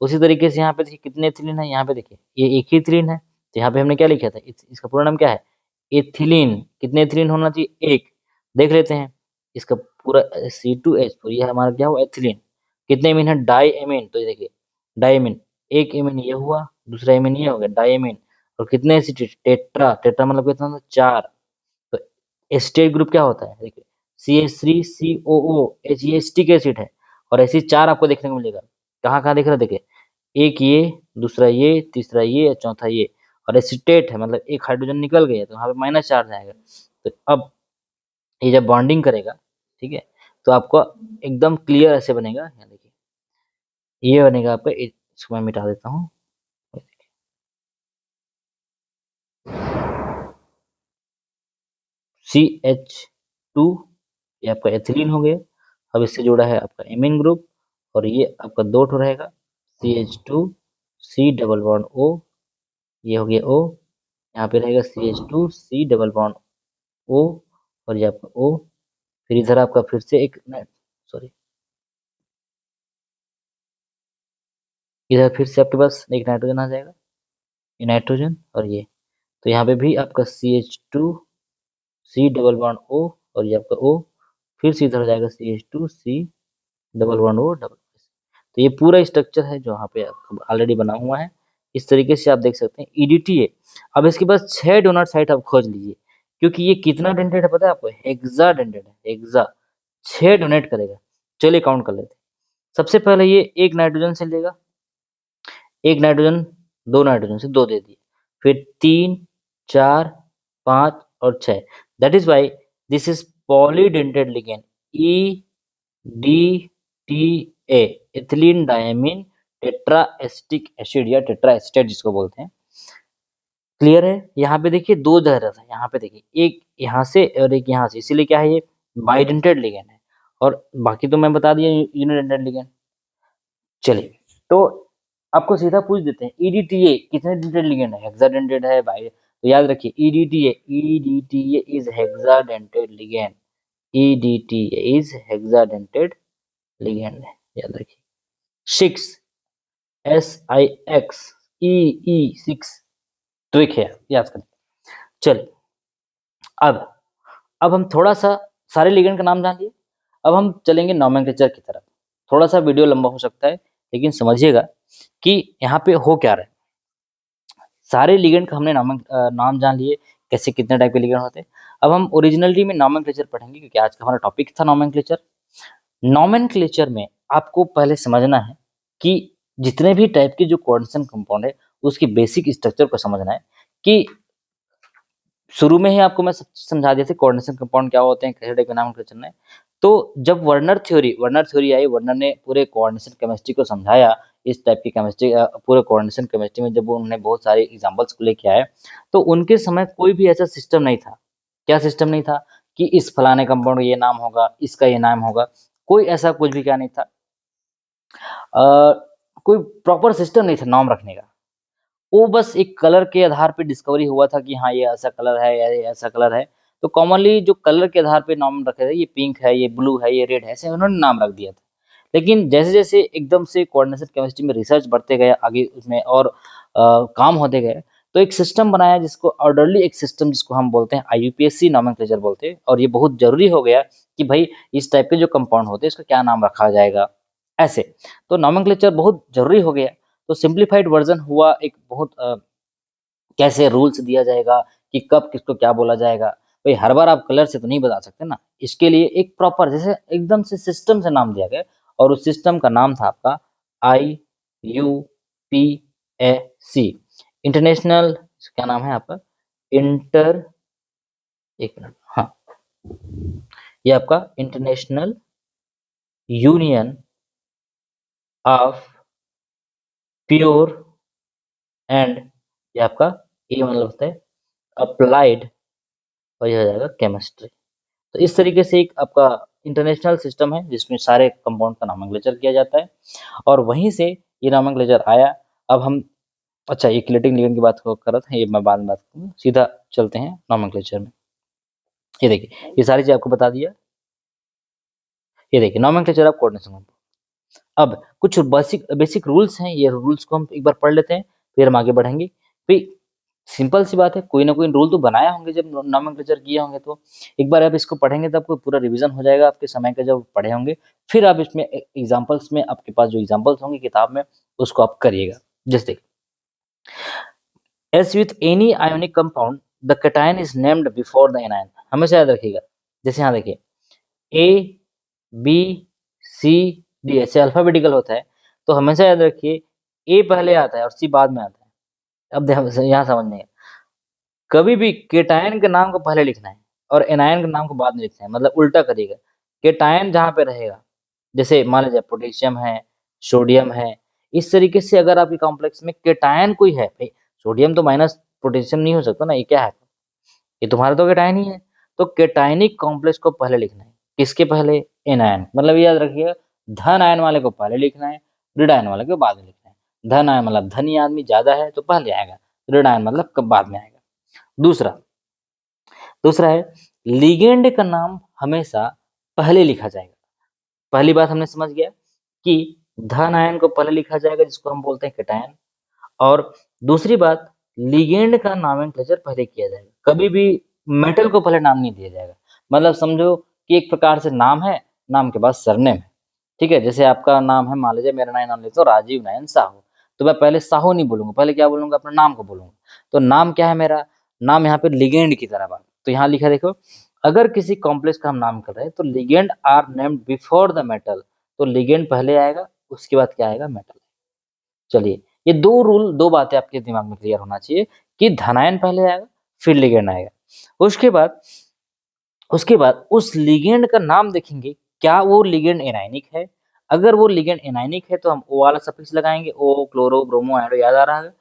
उसी तरीके से यहाँ पे देखिए कितने एथिलीन है, यहाँ पे देखिए ये एक ही एथिलीन है, तो यहाँ पे हमने क्या लिखा था, इसका पूरा नाम क्या है, एथिलीन। कितने एथिलीन होना चाहिए, एक। देख लेते हैं इसका पूरा C2H4, ये हमारा क्या हुआ, एथिलीन। कितने एमीन है, डाई एमीन, तो ये देखिए डाई एमीन, एक एमीन ये हुआ, दूसरा एमीन ये हो गया, डाई एमीन। और कितने एसिड, टेट्रा, टेट्रा मतलब कितना होता है, 4। तो एस्टेट ग्रुप क्या होता है, देखिए CH3COOH, ये एस्टिक एसिड है, और ऐसे 4 आपको देखने को मिलेगा। कहाँ कहाँ दिख रहा है, देखिए एक ये, दूसरा ये, तीसरा ये, चौथा ये। और एसिटेट है मतलब एक हाइड्रोजन निकल गया तो वहाँ पे माइनस चार्ज आएगा। तो अब ये जब बॉन्डिंग करेगा, ठीक है, तो आपको एकदम क्लियर ऐसे बनेगा, यहाँ देखिए ये बनेगा आपका, इसको मैं मिटा देता हूँ। CH2, ये आपका एथिलीन हो गया। अब इससे जुड़ा है आपका एमीन ग्रुप, और ये आपका 2 ठो रहेगा, CH2 C double bond O, ये हो गया O। यहाँ पे रहेगा CH2 C double bond O, और ये आपका O, फिर इधर आपका फिर से एक सॉरी, इधर फिर से आपके पास एक नाइट्रोजन आ जाएगा, ये नाइट्रोजन और ये, तो यहाँ पे भी आपका CH2 C double bond O और ये आपका O, फिर से इधर हो जाएगा CH2 C double bond O double. तो ये पूरा स्ट्रक्चर है जो यहाँ पे ऑलरेडी बना हुआ है। इस तरीके से आप देख सकते हैं EDTA। अब इसके पास 6 डोनट साइट आप खोज लीजिए, क्योंकि ये कितना डेंटेड है पता है आपको, हेक्सा डेंटेड है, हेक्सा 6 डोनेट करेगा। चलिए काउंट कर लेते हैं। सबसे पहले ये एक नाइट्रोजन से लेगा, एक नाइट्रोजन, दो नाइट्रोजन से दो दे दिए, फिर 3 4 5 और 6। That is why this is polydentate ligand, EDTA, ethylene diamine tetra acetic acid या टेट्रा एसिटेट जिसको बोलते हैं। क्लियर है? यहाँ पे देखिए दो जगह था, यहाँ पे देखिए एक यहाँ से और एक यहाँ से, इसीलिए क्या है ये बाइडेंटेड लिगेंड है, और बाकी तो मैं बता दिया यूनिडेंटेड लिगेंड। चलिए तो आपको सीधा पूछ देते हैं EDTA कितने डेंटेड लिगेंड है, हेक्साडेंटेड है बाई, तो याद रखिए EDTA is hexadentate ligand, EDTA is hexadentate ligand है, याद रखिए। 6 SIX EE 6 ट्रिक है, याद करें। चलिए अब हम थोड़ा सा सारे लिगेंड का नाम जान लिए, अब हम चलेंगे नोमेनक्लेचर की तरफ। थोड़ा सा वीडियो लंबा हो सकता है, लेकिन समझिएगा कि यहाँ पे हो क्या रहा है। सारे लिगेंड का हमने नाम जान लिए, कैसे कितने टाइप के लिगेंड होते हैं। अब हम ओरिजिनलिटी में नोमेनक्लेचर पढ़ेंगे, क्योंकि आज का हमारा टॉपिक था नोमेनक्लेचर। नोमेनक्लेचर में आपको पहले समझना है कि जितने भी टाइप के जो कोऑर्डिनेशन कंपाउंड है उसकी बेसिक स्ट्रक्चर को समझना है। कि शुरू में ही आपको मैं समझा दिया था कोऑर्डिनेशन कंपाउंड क्या होते हैं, कैसे टाइप के नोमेनक्लेचर में। तो जब वर्नर थ्योरी आई, वर्नर ने पूरे कोऑर्डिनेशन केमिस्ट्री को समझाया, इस टाइप की केमिस्ट्री पूरे कोऑर्डिनेशन केमिस्ट्री में जब उन्होंने बहुत सारे एग्जांपल्स को लेके आए, तो उनके समय कोई भी ऐसा सिस्टम नहीं था। क्या सिस्टम नहीं था? कि इस फलाने कंपाउंड का ये नाम होगा, इसका ये नाम होगा, कोई ऐसा कुछ भी क्या नहीं था। कोई प्रॉपर सिस्टम नहीं था नाम रखने का। वो बस एक कलर के आधार पे डिस्कवरी हुआ था कि हाँ ये ऐसा कलर है या ये ऐसा कलर है, तो कॉमनली जो कलर के आधार पे नाम रखे थे, ये पिंक है, ये ब्लू है, ये रेड है, ऐसे उन्होंने नाम रख दिया था। लेकिन जैसे जैसे एकदम से कोऑर्डिनेशन केमिस्ट्री में रिसर्च बढ़ते गए आगे, उसमें और काम होते गए, तो एक सिस्टम बनाया जिसको ऑर्डरली एक सिस्टम, जिसको हम बोलते हैं IUPAC नोमेनक्लेचर बोलते हैं। और ये बहुत जरूरी हो गया कि भाई इस टाइप के जो कंपाउंड होते हैं इसका क्या नाम रखा जाएगा, ऐसे। तो नोमेनक्लेचर बहुत जरूरी हो गया। तो सिंप्लीफाइड वर्जन हुआ एक बहुत कैसे रूल्स दिया जाएगा कि कब किसको क्या बोला जाएगा। भाई हर बार आप कलर से तो नहीं बता सकते ना, इसके लिए एक प्रॉपर जैसे एकदम से सिस्टम से नाम दिया गया, और उस सिस्टम का नाम था आपका IUPAC, इंटरनेशनल, क्या नाम है आपका, इंटर, एक मिनट, हाँ, ये आपका international union of pure and, ये आपका ये मतलब होता है अप्लाइड, और ये हो जाएगा केमिस्ट्री। तो इस तरीके से एक आपका इंटरनेशनल सिस्टम है जिसमें सारे कंपाउंड का नोमेनक्लेचर किया जाता है, और वहीं से ये नोमेनक्लेचर आया। अब हम, अच्छा ये किलेटिंग लिगेंड की बात कर रहे थे, ये मैं बाद में बात करूँगा, सीधा चलते हैं नोमेनक्लेचर में। ये देखिए ये सारी चीज आपको बता दिया। ये देखिए नोमेनक्लेचर ऑफ कोऑर्डिनेशन कंपाउंड। अब कुछ बेसिक बेसिक रूल्स हैं, ये रूल्स को हम एक बार पढ़ लेते हैं, फिर हम आगे बढ़ेंगे। भाई सिंपल सी बात है, कोई ना कोई रूल तो बनाया होंगे जब नोमेनक्लेचर किए होंगे, तो एक बार आप इसको पढ़ेंगे तो आपको पूरा रिवीजन हो जाएगा आपके समय का, जब पढ़े होंगे। फिर आप इसमें एग्जांपल्स में, आपके पास जो एग्जांपल्स होंगे किताब में, उसको आप करिएगा। जैसे as with any ionic compound the cation is named before the anion, हमेशा याद रखिएगा। जैसे यहाँ देखिए ABCD ऐसे अल्फाबेटिकल होता है, तो हमेशा याद रखिए A पहले आता है और C बाद में आता है। अब यहाँ समझने का, कभी भी केटायन के नाम को पहले लिखना है और एनायन के नाम को बाद में लिखना है, मतलब उल्टा करिएगा। केटायन जहाँ पे रहेगा, जैसे मान लीजिए पोटेशियम है, सोडियम है, इस तरीके से अगर आपके कॉम्प्लेक्स में केटायन कोई है, भाई सोडियम तो माइनस पोटेशियम नहीं हो सकता ना, ये क्या है, ये तुम्हारा तो केटायन ही है। तो केटायनिक कॉम्प्लेक्स को पहले लिखना है, किसके पहले, एनायन, मतलब याद रखिएगा धन आयन वाले को पहले लिखना है, ऋण आयन वाले को बाद में लिखना है। धन आयन मतलब धनी आदमी ज्यादा है तो पहले आएगा, ऋण आयन मतलब कब बाद में आएगा। दूसरा दूसरा है लिगेंड का नाम हमेशा पहले लिखा जाएगा। पहली बात हमने समझ गया कि धन आयन को पहले लिखा जाएगा जिसको हम बोलते हैं कैटायन, और दूसरी बात लिगेंड का नोमेनक्लेचर पहले किया जाएगा। कभी भी मेटल को पहले नाम नहीं दिया जाएगा। मतलब समझो कि एक प्रकार से नाम है, नाम के बाद सरनेम है, ठीक है। जैसे आपका नाम है, मान लीजिए मेरा नाम लेते हो राजीव नयन साहू, तो मैं पहले साहू नहीं बोलूंगा, पहले क्या बोलूंगा, अपना नाम को बोलूंगा। तो नाम क्या है मेरा, नाम यहाँ पे लिगेंड की तरह बात। तो यहाँ लिखा देखो, अगर किसी कॉम्प्लेक्स का हम नाम कर रहे हैं तो ligand are named before the metal, तो लिगेंड पहले आएगा, उसके बाद क्या आएगा, मेटल। चलिए, ये दो रूल, दो बातें आपके दिमाग में क्लियर होना चाहिए कि धनायन पहले आएगा फिर लिगेंड आएगा। उसके बाद उस लिगेंड का नाम देखेंगे, क्या वो लिगेंड एनायनिक है। अगर वो लिगेंड एनायनिक है तो हम ओ वाला सफिक्स लगाएंगे, ओ क्लोरो ब्रोमो आयोडो, याद आ रहा है।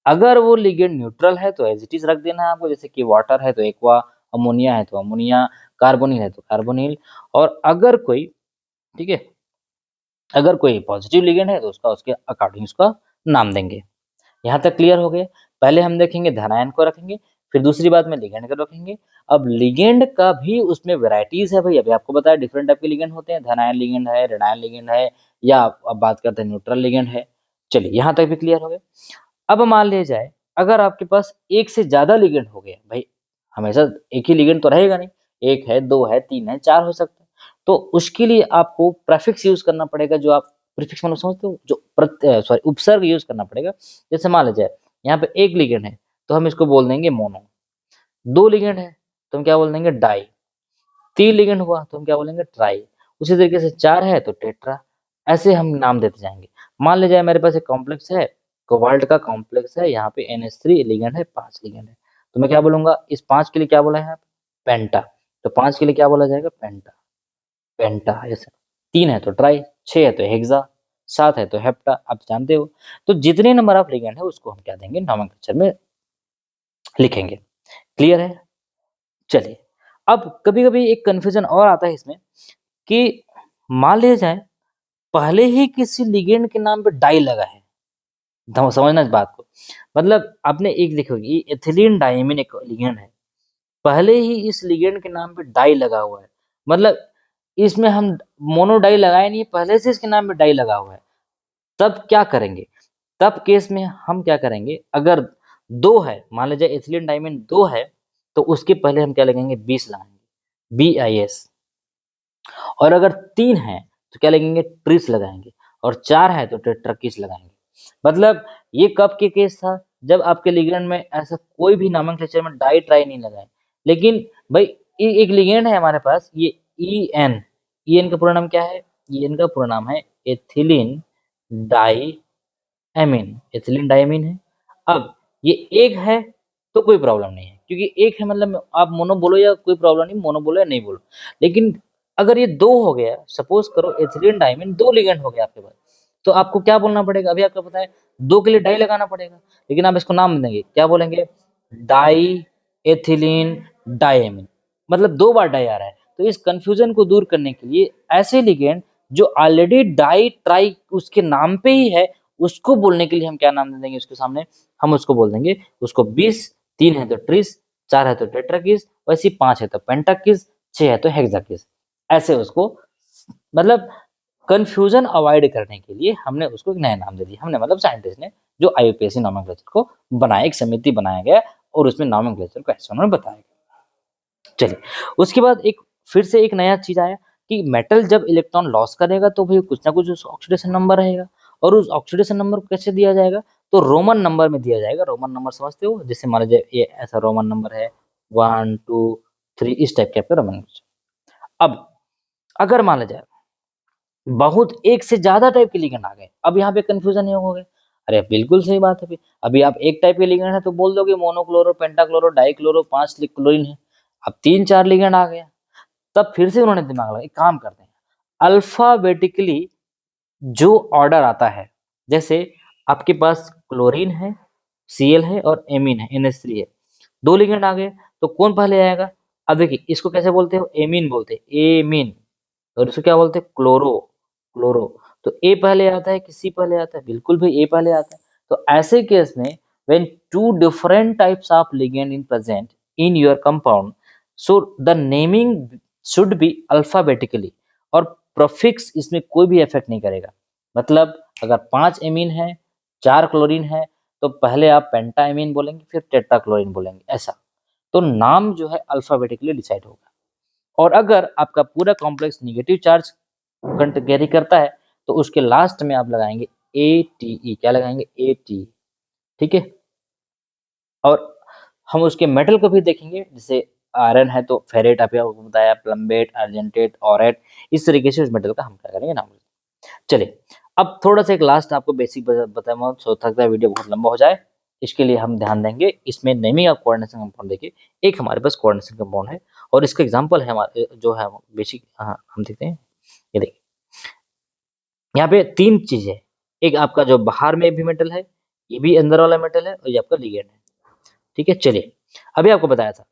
अगर वो लिगेंड न्यूट्रल है तो एज इट इज रख देना है आपको, जैसे कि वाटर है तो एक्वा, अमोनिया है तो अमोनिया, कार्बोनिल है तो कार्बोनिल। और अगर कोई, ठीक है, अगर कोई पॉजिटिव लिगेंड है तो उसका उसके अकॉर्डिंग उसका नाम देंगे। यहाँ तक क्लियर हो गए। पहले हम देखेंगे धनायन को रखेंगे, फिर दूसरी बात में लिगेंड को रखेंगे। अब लिगेंड का भी उसमें वैरायटीज है भाई, अभी आपको बताया डिफरेंट टाइप के लिगेंड होते हैं, धनायन लिगेंड है, ऋणायन लिगेंड है, या अब बात करते हैं न्यूट्रल लिगेंड है। चलिए, यहाँ तक भी क्लियर हो गए। अब मान लिया जाए अगर आपके पास एक से ज्यादा लिगेंड हो गया, भाई हमेशा एक ही लिगेंड तो रहेगा नहीं, एक है, दो है, तीन है, चार हो सकता है, तो उसके लिए आपको प्रेफिक्स यूज करना पड़ेगा। जो आप प्रीफिक्स मतलब समझते हो, जो सॉरी उपसर्ग यूज करना पड़ेगा। जैसे मान लीजिए यहाँ पे एक लिगेंड है तो हम इसको बोल देंगे मोनो, दो लिगेंड है तो हम क्या बोल देंगे, डाई, तीन लिगेंड हुआ तो हम क्या बोलेंगे, ट्राई, उसी तरीके से चार है तो टेट्रा। ऐसे हम नाम देते जाएंगे। मान लीजिए मेरे पास एक कॉम्प्लेक्स है, कोबाल्ट का कॉम्प्लेक्स है, यहाँ पे NH3 लिगेंड है, 5 लिगेंड है, तो मैं क्या बोलूंगा, इस 5 के लिए क्या बोला है यहाँ पे, पेंटा। तो 5 के लिए क्या बोला जाएगा, पेंटा, पेंटा ऐसा। 3 है तो ट्राई, 6 है तो हेक्सा, 7 है तो हेप्टा, आप जानते हो। तो जितने नंबर ऑफ लिगेंड है उसको हम क्या देंगे, नोमेनक्लेचर में लिखेंगे। क्लियर है। चलिए, अब कभी कभी एक कंफ्यूजन और आता है इसमें कि मान लिया जाए पहले ही किसी लिगेंड के नाम पे डाई लगा है। समझना इस बात को, मतलब आपने एक देखोगे एथिलीन डायमीन एक लिगेंड है, पहले ही इस लिगेंड के नाम पे डाई लगा हुआ है, मतलब इसमें हम मोनो डाई लगाए नहीं, पहले से इसके नाम पे डाई लगा हुआ है। तब क्या करेंगे, तब केस में हम क्या करेंगे, अगर दो है, मान लीजिए एथिलीन डायमीन दो है, तो उसके पहले हम क्या लगेंगे, 20 लगाएंगे, BIS। और अगर 3 है तो क्या लगेंगे, ट्रिस लगाएंगे, और 4 है तो टेट्राकिस लगाएंगे। मतलब ये कब के केस था, जब आपके लिगेंड में ऐसा कोई भी नोमेनक्लेचर में डाई ट्राई नहीं लगाए। लेकिन भाई एक लिगेंड है हमारे पास, ये EN का पूरा नाम क्या है, EN का पूरा नाम है ethylene di amine, ethylene diamine है। अब ये एक है तो कोई प्रॉब्लम नहीं है, क्योंकि एक है मतलब आप मोनो बोलो या कोई प्रॉब्लम नहीं, मोनो बोलो या नहीं बोलो। लेकिन अगर ये दो हो गया, सपोज करो एथिलीन डायमीन दो लिगेंड हो गया आपके पास, तो आपको क्या बोलना पड़ेगा, अभी आपको पता है दो के लिए डाई लगाना पड़ेगा, लेकिन आप इसको नाम देंगे, क्या बोलेंगे, डाई एथिलीन डायमीन, मतलब दो बार डाई आ रहा है। तो इस कंफ्यूजन को दूर करने के लिए ऐसे लिगेंड जो ऑलरेडी डाई ट्राई उसके नाम पे ही है, उसको बोलने के लिए हम क्या नाम दे देंगे उसके सामने, हम उसको बोल देंगे उसको 20, 3 है तो ट्रिस, 4 है तो टेट्राकिस, वैसे 5 है तो पेंटाकिस, 6 है तो हेक्साकिस। ऐसे उसको, मतलब कंफ्यूजन अवॉइड करने के लिए हमने उसको एक नया नाम दे दिया, हमने मतलब साइंटिस्ट ने, जो IUPAC नोमेनक्लेचर को बनाया, एक समिति बनाया गया और उसमें नोमेनक्लेचर को ऐसे उन्होंने बताया गया। चलिए, उसके बाद एक फिर से एक नया चीज आया कि मेटल जब इलेक्ट्रॉन लॉस करेगा तो भाई कुछ ना कुछ उस ऑक्सीडेशन नंबर रहेगा, और उस ऑक्सीडेशन नंबर को कैसे दिया जाएगा, तो रोमन नंबर में दिया जाएगा। रोमन नंबर समझते हो, जैसे मान लीजिए ये ऐसा रोमन नंबर है 1 2 3, इस टाइप के आपके रोमन नंबर। अब अगर मान लिया जाए बहुत एक से ज्यादा टाइप के लिगेंड आ गए, अब यहाँ पे कंफ्यूजन ये हो गए। अरे बिल्कुल सही बात है भाई, अभी आप एक टाइप के लिगेंड है तो बोल दोगे मोनोक्लोरो, पेंटाक्लोरो, डाइक्लोरो, 5 क्लोरीन है। अब 3 4 लिगेंड आ गया, तब फिर से उन्होंने दिमाग लगाया, एक काम करते हैं, अल्फाबेटिकली जो ऑर्डर आता है, जैसे आपके पास क्लोरीन है, Cl है और एमीन है, NH3 है, दो लिगेंड आ गए, तो कौन पहले आएगा। अब देखिए इसको कैसे बोलते हो, एमीन बोलते हैं, एमीन, और इसको क्या बोलते हैं, क्लोरो, क्लोरो। तो ए पहले आता है कि सी पहले आता है, बिल्कुल भाई ए पहले आता है। तो ऐसे केस में when two different types of ligand in present in your compound, so the naming should be alphabetically, और प्रोफिक्स इसमें कोई भी इफेक्ट नहीं करेगा। मतलब अगर 5 एमीन है, 4 क्लोरीन है, तो पहले आप पेंटा एमीन बोलेंगे, फिर टेट्रा क्लोरीन बोलेंगे, ऐसा। तो नाम जो है अल्फाबेटिकली डिसाइड होगा। और अगर आपका पूरा कॉम्प्लेक्स निगेटिव चार्ज कैरी करता है, तो उसके लास्ट में आप लगाएंगे ATE। क्या लगाएंगे? ATE। ठीक है। और हम उसके मेटल को भी देखेंगे, जैसे आयरन है तो फेरेट आपको बताया, प्लम्बेट, अर्जेंटेट, ऑरेट, इस तरीके से उस मेटल का हम क्या करेंगे? नाम। चलिए, अब थोड़ा सा एक लास्ट आपको बेसिक बताया, हो सकता है वीडियो बहुत लंबा हो जाए, इसके लिए हम ध्यान देंगे इसमें नेमिंग ऑफ कोऑर्डिनेशन कंपाउंड। देखिए, एक हमारे पास कोऑर्डिनेशन कंपाउंड है और इसका एग्जांपल है हमारे जो है बेसिक, हम देखते हैं। ये देखिए, यहाँ पे 3 चीज है। एक आपका जो बाहर में भी मेटल है, ये भी अंदर वाला मेटल है, और ये आपका लिगेंड है। ठीक है। चलिए, अभी आपको बताया था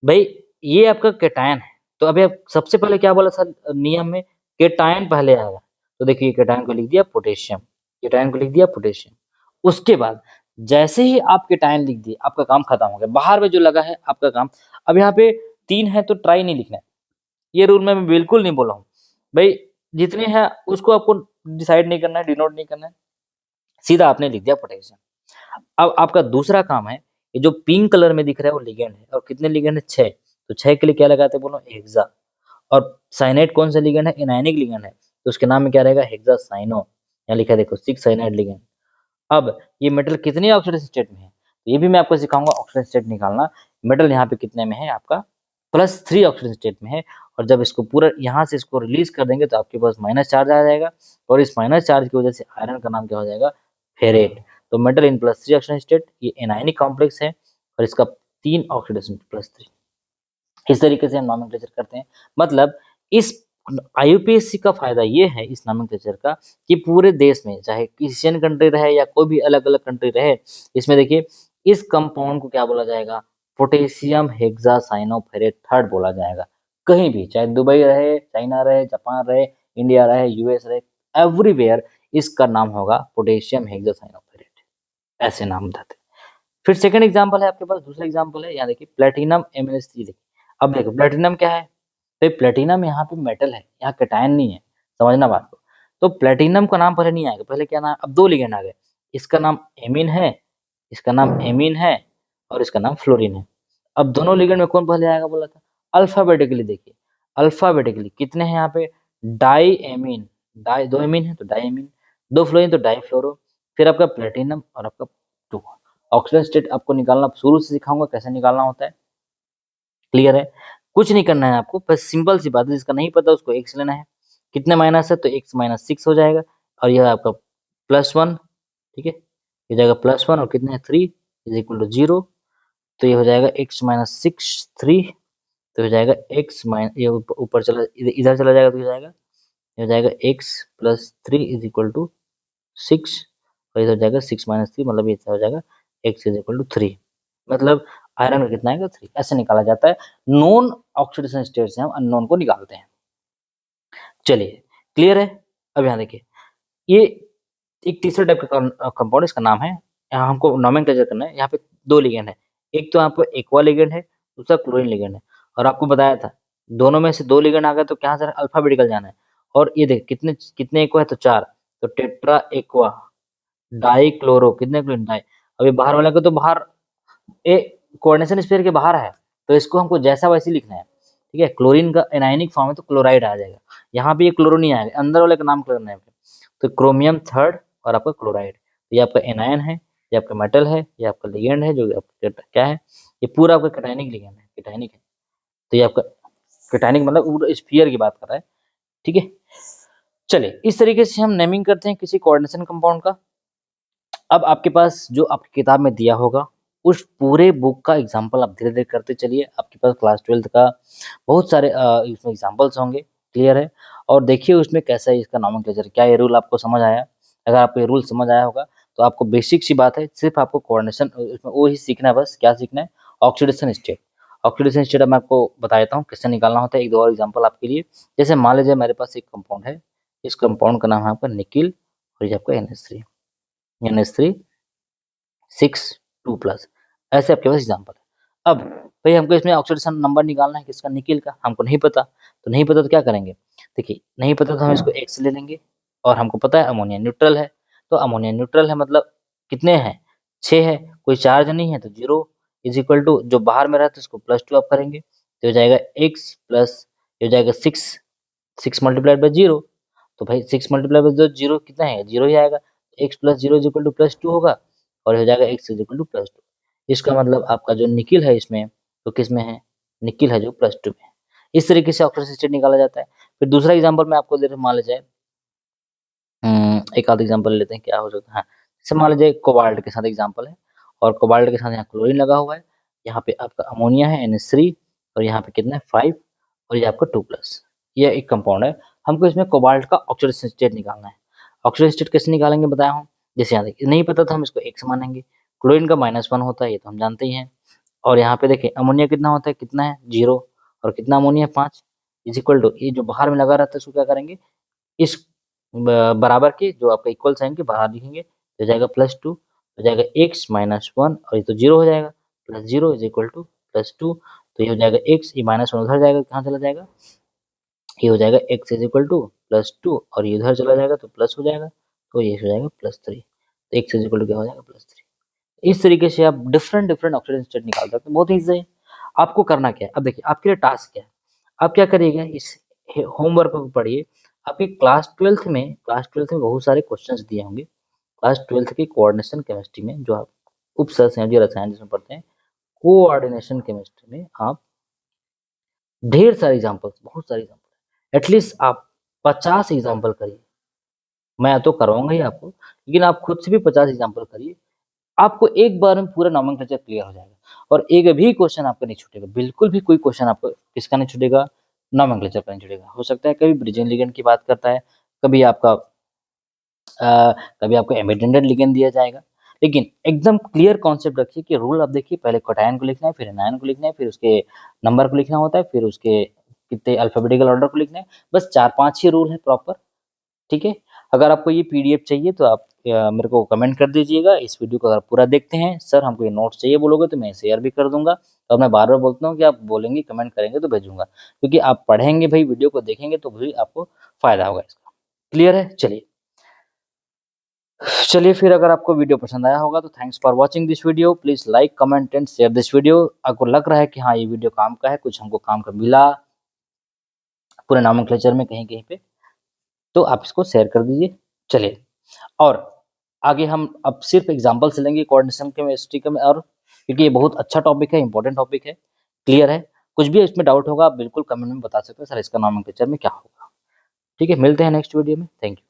भाई, ये आपका केटायन है। तो अभी आप सबसे पहले क्या बोला था नियम में? केटायन पहले आएगा। तो देखिए, केटायन को लिख दिया पोटेशियम, केटायन को लिख दिया पोटेशियम। उसके बाद जैसे ही आप केटायन लिख दिए, आपका काम खत्म हो गया। बाहर में जो लगा है आपका काम। अब यहाँ पे 3 है तो ट्राई नहीं लिखना है, ये रूल मैं बिल्कुल नहीं बोला हूँ भाई। जितने हैं उसको आपको डिसाइड नहीं करना है, डिनोट नहीं करना है, सीधा आपने लिख दिया पोटेशियम। अब आपका दूसरा काम है, ये जो पिंक कलर में दिख रहा है वो लिगेंड है, और कितने लिगेंड है? 6। तो 6 के लिए क्या लगाते हैं? बोलो हेक्सा। और साइनाइड कौन सा लिगेंड है? एनायनिक लिगेंड है, तो उसके नाम में क्या रहेगा? Hexa cyano. यहाँ लिखा है देखो, 6 साइनाइड लिगेंड। अब ये मेटल कितने ऑक्सीडाइज स्टेट में है? तो ये भी मैं आपको सिखाऊंगा ऑक्सीडाइज स्टेट निकालना। मेटल यहाँ पे कितने में है? आपका +3 ऑक्सीडाइज स्टेट में है। और जब इसको पूरा यहाँ से इसको रिलीज कर देंगे तो आपके पास माइनस चार्ज आ जाएगा, और इस माइनस चार्ज की वजह से आयरन का नाम क्या हो जाएगा? फेरेट। तो मेटल इन +3 ऑक्सीडाइज स्टेट, ये एनायनिक कॉम्प्लेक्स है, और इसका 3 ऑक्सीडेशन +3। इस तरीके से हम नॉमेनक्लेचर करते हैं। मतलब इस आईयूपीएससी का फायदा ये है इस नॉमेनक्लेचर का, कि पूरे देश में चाहे क्रिश्चियन कंट्री रहे या कोई भी अलग अलग कंट्री रहे, इसमें देखिए इस कंपाउंड को क्या बोला जाएगा? पोटेशियम हेक्सासाइनोफेरेट थर्ड बोला जाएगा। कहीं भी, चाहे दुबई रहे, चाइना रहे, जापान रहे, इंडिया रहे, यूएस रहे, एवरीवेयर इसका नाम होगा पोटेशियम हेक्सासाइनोफेरेट। ऐसे नाम बताते हैं। फिर सेकंड एग्जांपल है आपके पास, दूसरा एग्जांपल है, यहाँ देखिए प्लेटिनम MnH3। देखिए, अब देखो प्लेटिनम क्या है? तो प्लेटिनम यहाँ पे मेटल है, यहाँ कैटायन नहीं है, समझना बात को। तो प्लेटिनम का नाम पहले नहीं आएगा, पहले क्या नाम? अब 2 लिगेंड आ गए, इसका नाम एमीन है, इसका नाम एमीन है, और इसका नाम फ्लोरीन है। अब दोनों लिगेंड में कौन पहले आएगा बोला था? अल्फाबेटिकली देखिए, अल्फाबेटिकली कितने हैं यहाँ पे? डाई एमीन, डाई 2 एमीन है तो डाई एमीन, 2 फ्लोरीन तो डाई फ्लोरो, फिर आपका प्लेटिनम और आपका 2। ऑक्सीजन स्टेट आपको निकालना शुरू से सिखाऊंगा कैसे निकालना होता है, क्लियर है? कुछ नहीं करना है आपको, बस सिंपल सी बात है, जिसका नहीं पता उसको x लेना है। कितने माइनस है? तो x -6 हो जाएगा, और यह आपका +1। ठीक है, ये जाएगा +1, और कितने हैं? 3 इज इक्वल टू 0। तो ये हो जाएगा x -6 3, तो हो जाएगा x माइन, ये ऊपर चला, इधर चला जाएगा तो हो जाएगा, ये हो जाएगा x +3 इज इक्वल टू 6, और इधर हो जाएगा 6 -3, मतलब ये हो जाएगा x इज इक्वल टू 3। मतलब आयरन का कितना आएगा? 3। ऐसे निकाला जाता है। नॉन ऑक्सीडेशन स्टेट से हम अननोन को निकालते हैं। चलिए, क्लियर है? अब यहाँ देखिए, ये एक तीसरे टाइप का कंपाउंड, इसका नाम है, यहाँ हमको नोमेनक्लेचर करना है। यहाँ पे 2 लिगेंड है, एक तो आपको एक्वा लिगेंड है, दूसरा क्लोरीन लिगेंड है। और आपको बताया था दोनों में से 2 लिगेंड आ गए तो क्या से अल्फाबेटिकल जाना है। और ये देख कितने कितने एक्वा है? तो 4। तो टेट्रा एक्वा, डाई क्लोरो, कितने क्लोरीन? डाई। अभी बाहर वाले को तो बाहर ए कोऑर्डिनेशन स्फीयर के बाहर है, तो इसको हमको जैसा वैसे लिखना है। ठीक है, क्लोरीन का एनायनिक फॉर्म है तो क्लोराइड आ जाएगा। यहाँ पे ये क्लोरो नहीं आएगा, अंदर वाले का नाम करना है। तो क्रोमियम थर्ड और आपका क्लोराइड, ये आपका एनायन है, ये आपका मेटल है, ये आपका लिगेंड है, जो आपका क्या है? ये पूरा आपका कैटायनिक लिगेंड है, कैटायनिक है। तो ये आपका कैटायनिक मतलब स्फीयर की बात कर रहा है। ठीक है, चलिए इस तरीके से हम नेमिंग करते हैं किसी कोऑर्डिनेशन कंपाउंड का। अब आपके पास जो आपकी किताब में दिया होगा, उस पूरे बुक का एग्जाम्पल आप धीरे धीरे करते चलिए। आपके पास क्लास 12th का बहुत सारे इसमें एग्जाम्पल्स होंगे, क्लियर है? और देखिए उसमें कैसा है इसका नॉमेनक्लेचर, क्या ये रूल आपको समझ आया? अगर आपको ये रूल समझ आया होगा तो आपको बेसिक सी बात है, सिर्फ आपको कोऑर्डिनेशन इसमें वो ही सीखना है। बस क्या सीखना है? Oxidation state. ऑक्सीडेशन स्टेट मैं आपको बता देता हूँ कैसे निकालना होता है। एक दो और एग्जाम्पल आपके लिए, जैसे मान लीजिए मेरे पास एक कंपाउंड है, इस कंपाउंड का नाम है आपका निकिल, और ये आपका NH3, NH3 6 2+, ऐसे आपके पास एग्जाम्पल है। अब भाई हमको इसमें ऑक्सीडेशन नंबर निकालना है किसका, निकिल का, हमको नहीं पता, तो नहीं पता तो क्या करेंगे, देखिए नहीं पता तो हम इसको x ले लेंगे और हमको पता है अमोनिया न्यूट्रल है, तो अमोनिया न्यूट्रल है मतलब कितने हैं, 6 है, कोई चार्ज नहीं है तो 0 इज इक्वल टू जो बाहर में रहा तो इसको +2 आप करेंगे तो हो जाएगा x प्लस ये हो जाएगा 6 मल्टीप्लाइड बाय 0, तो भाई 6 मल्टीप्लाइड बाय 0 कितना है, 0 ही आएगा, x plus 0 is equal to +2 होगा और हो जाएगा x इज इक्वल टू +2। इसका मतलब आपका जो निकिल है इसमें तो किसमें है, निकिल है जो +2 में है। इस तरीके से ऑक्सीडेशन स्टेट निकाला जाता है। फिर दूसरा एग्जांपल मैं आपको दे रहा हूँ, मान लीजिए एक आध एग्जांपल ले लेते हैं क्या हो सकता है। हाँ, जैसे मान लीजिए कोबाल्ट के साथ एग्जांपल है और कोबाल्ट के साथ यहाँ क्लोरीन लगा हुआ है, यहाँ पे आपका अमोनिया है NH3 और यहाँ पे कितना है 5 और ये आपका 2+, ये एक कंपाउंड है। हमको इसमें कोबाल्ट का ऑक्सीडेशन स्टेट निकालना है। ऑक्सीडेशन स्टेट कैसे निकालेंगे बताया हूँ, जैसे यहाँ देखिए नहीं पता था हम इसको x मानेंगे, क्लोरीन का -1 होता है ये तो हम जानते ही हैं और यहाँ पे देखिए अमोनिया कितना होता है, कितना है 0 और कितना अमोनिया 5 इज इक्वल टू ये जो बाहर में लगा रहता है उसको क्या करेंगे, इस बराबर के जो आपका इक्वल साइन के बाहर लिखेंगे तो हो जाएगा +2 हो जाएगा x -1 और ये तो 0 हो जाएगा +0 इज इक्वल टू +2 तो ये हो जाएगा x, ये -1 उधर जाएगा, कहाँ चला जाएगा, ये हो जाएगा x इज इक्वल टू +2 और ये उधर चला जाएगा तो प्लस हो जाएगा तो ये हो जाएगा +3 तो x इज इक्वल टू क्या हो जाएगा +3। इस तरीके से आप डिफरेंट डिफरेंट ऑक्सीडेशन स्टेट निकाल सकते हैं, बहुत ईजी है। आपको करना क्या है, अब देखिए आपके लिए टास्क क्या है, आप क्या करिएगा इस होमवर्क को पढ़िए। आपके क्लास ट्वेल्थ में बहुत सारे क्वेश्चंस दिए होंगे, क्लास ट्वेल्थ की कोऑर्डिनेशन केमिस्ट्री में जो आप उपसर संयोजी रसायन जिसमें पढ़ते हैं, कोऑर्डिनेशन केमिस्ट्री में आप ढेर सारे एग्जाम्पल, बहुत सारे एग्जाम्पल, एटलीस्ट आप 50 एग्जाम्पल करिए। मैं तो करवाऊंगा ही आपको, लेकिन आप खुद से भी 50 एग्जाम्पल करिए, आपको एक बार में पूरा नोमेनक्लेचर क्लियर हो जाएगा और एक भी क्वेश्चन आपका नहीं छूटेगा, बिल्कुल भी कोई क्वेश्चन आपको किसका नहीं छूटेगा, नोमेनक्लेचर का नहीं छूटेगा। हो सकता है कभी ब्रिजिंग लिगेंड की बात करता है, कभी आपका कभी आपको एमिडेंडेंट लिगेंड दिया जाएगा, लेकिन एकदम क्लियर कॉन्सेप्ट रखिए कि रूल आप देखिए, पहले कैटायन को लिखना है, फिर एनायन को लिखना है, फिर उसके नंबर को लिखना होता है, फिर उसके कितने अल्फाबेटिकल ऑर्डर को लिखना है, बस 4-5 ही रूल है प्रॉपर, ठीक है। अगर आपको ये पीडीएफ चाहिए तो आप मेरे को कमेंट कर दीजिएगा। इस वीडियो को अगर पूरा देखते हैं, सर हमको ये नोट्स चाहिए बोलोगे तो मैं शेयर भी कर दूंगा, और मैं बार बार बोलता हूँ कि आप बोलेंगे कमेंट करेंगे तो भेजूंगा, क्योंकि आप पढ़ेंगे भाई, वीडियो को देखेंगे तो भी आपको फायदा होगा इसका। क्लियर है, चलिए चलिए फिर अगर आपको वीडियो पसंद आया होगा तो thanks for watching this video, please like comment and share this video. आपको लग रहा है कि हाँ ये वीडियो काम का है, कुछ हमको काम का मिला पूरे नोमेनक्लेचर में कहीं कहीं पे, तो आप इसको शेयर कर दीजिए। चलिए, और आगे हम अब सिर्फ एग्जाम्पल से लेंगे कोऑर्डिनेशन केमिस्ट्री का में, और क्योंकि ये बहुत अच्छा टॉपिक है, इंपॉर्टेंट टॉपिक है। क्लियर है, कुछ भी इसमें डाउट होगा आप बिल्कुल कमेंट में बता सकते हैं, सर इसका नोमेनक्लेचर में क्या होगा। ठीक है, मिलते हैं नेक्स्ट वीडियो में, थैंक यू।